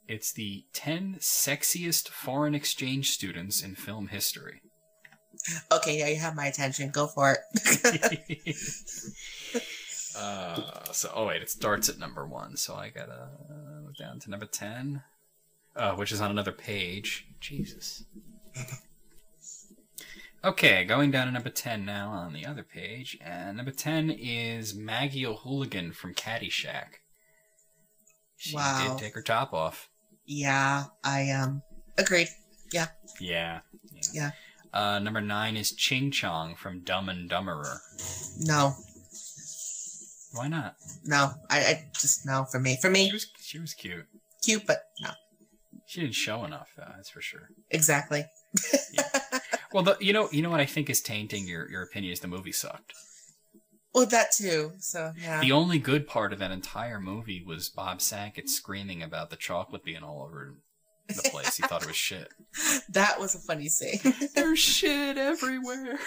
It's the 10 sexiest foreign exchange students in film history. Okay, yeah, you have my attention. Go for it. Oh wait, it starts at number 1, so I gotta go down to number 10, which is on another page. Jesus. Okay, going down to number 10 now on the other page, and number 10 is Maggie O'Hooligan from Caddyshack. She did take her top off. Yeah, I agreed. Yeah. Yeah. Number 9 is Ching Chong from Dumb and Dumberer. No. Why not? No, I just no for me. She was cute. Cute, but no. She didn't show enough, that's for sure. Exactly. Yeah. Well, you know what I think is tainting your opinion is the movie sucked. Well, that too. So yeah. The only good part of that entire movie was Bob Saget screaming about the chocolate being all over the place. He thought it was shit. That was a funny scene. There's shit everywhere.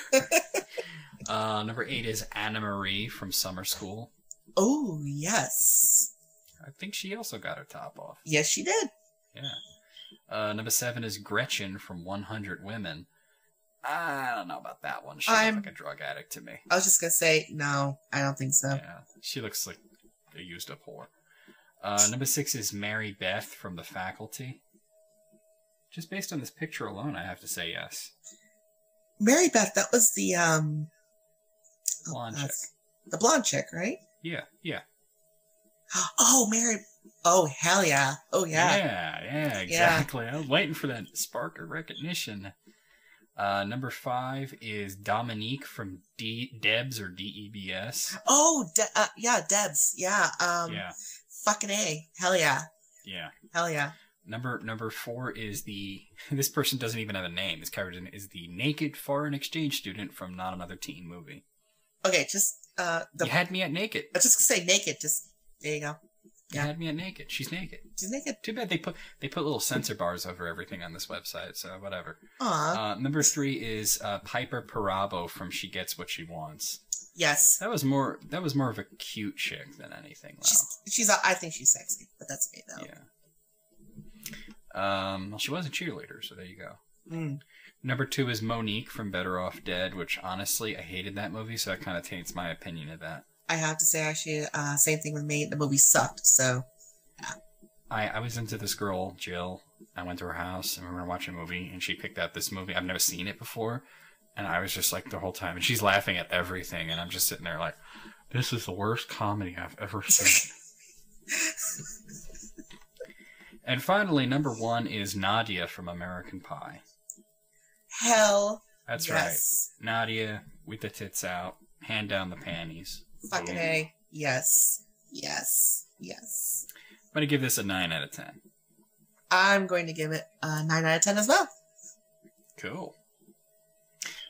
Number 8 is Anna Marie from Summer School. Oh, yes. I think she also got her top off. Yes, she did. Yeah. Number 7 is Gretchen from 100 Women. I don't know about that one. She looks like a drug addict to me. I was just going to say, no, I don't think so. Yeah, she looks like a used-up whore. Number 6 is Mary Beth from The Faculty. Just based on this picture alone, I have to say yes. Mary Beth, that was the blonde chick. The blonde chick, right? Yeah. Oh, Mary. Oh, hell yeah. Oh, yeah. Yeah, exactly. Yeah. I was waiting for that spark of recognition. Number 5 is Dominique from Debs or DEBS. Oh, yeah, Debs. Yeah. Yeah. Fucking A. Hell yeah. Yeah. Hell yeah. Number 4 is this person doesn't even have a name. This character is the naked foreign exchange student from Not Another Teen Movie. Okay, just you had me at naked. I was just gonna say naked. Just there you go. Yeah. You had me at naked. She's naked. She's naked. Too bad they put little censor bars over everything on this website. So whatever. Aww. Number 3 is Piper Parabo from She Gets What She Wants. Yes. That was more of a cute chick than anything. Wow. She's I think she's sexy, but that's me though. Yeah. Well, she was a cheerleader, so there you go. Mm. Number 2 is Monique from Better Off Dead, which honestly I hated that movie, so that kind of taints my opinion of that. I have to say, actually, same thing with me. The movie sucked, so yeah. I was into this girl, Jill. I went to her house and we were watching a movie, and she picked out this movie. I've never seen it before, and I was just like the whole time, and she's laughing at everything, and I'm just sitting there like, this is the worst comedy I've ever seen. And finally, number 1 is Nadia from American Pie. Hell That's yes. right. Nadia with the tits out, hand down the panties. Fucking A. Yes. Yes. Yes. I'm going to give this a 9 out of 10. I'm going to give it a 9 out of 10 as well. Cool.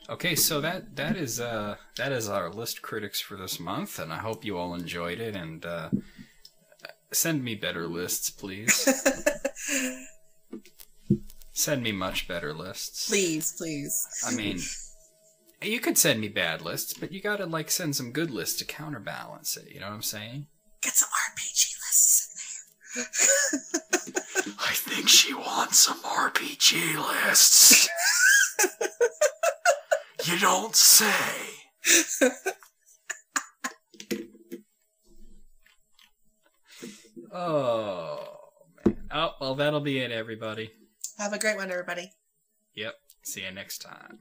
Okay, so that is our list critics for this month, and I hope you all enjoyed it. And send me better lists, please. Send me much better lists. Please. I mean, you could send me bad lists, but you gotta like send some good lists to counterbalance it. You know what I'm saying? Get some RPG lists in there. I think she wants some RPG lists. You don't say. Oh, man. Oh, well, that'll be it, everybody. Have a great one, everybody. Yep. See you next time.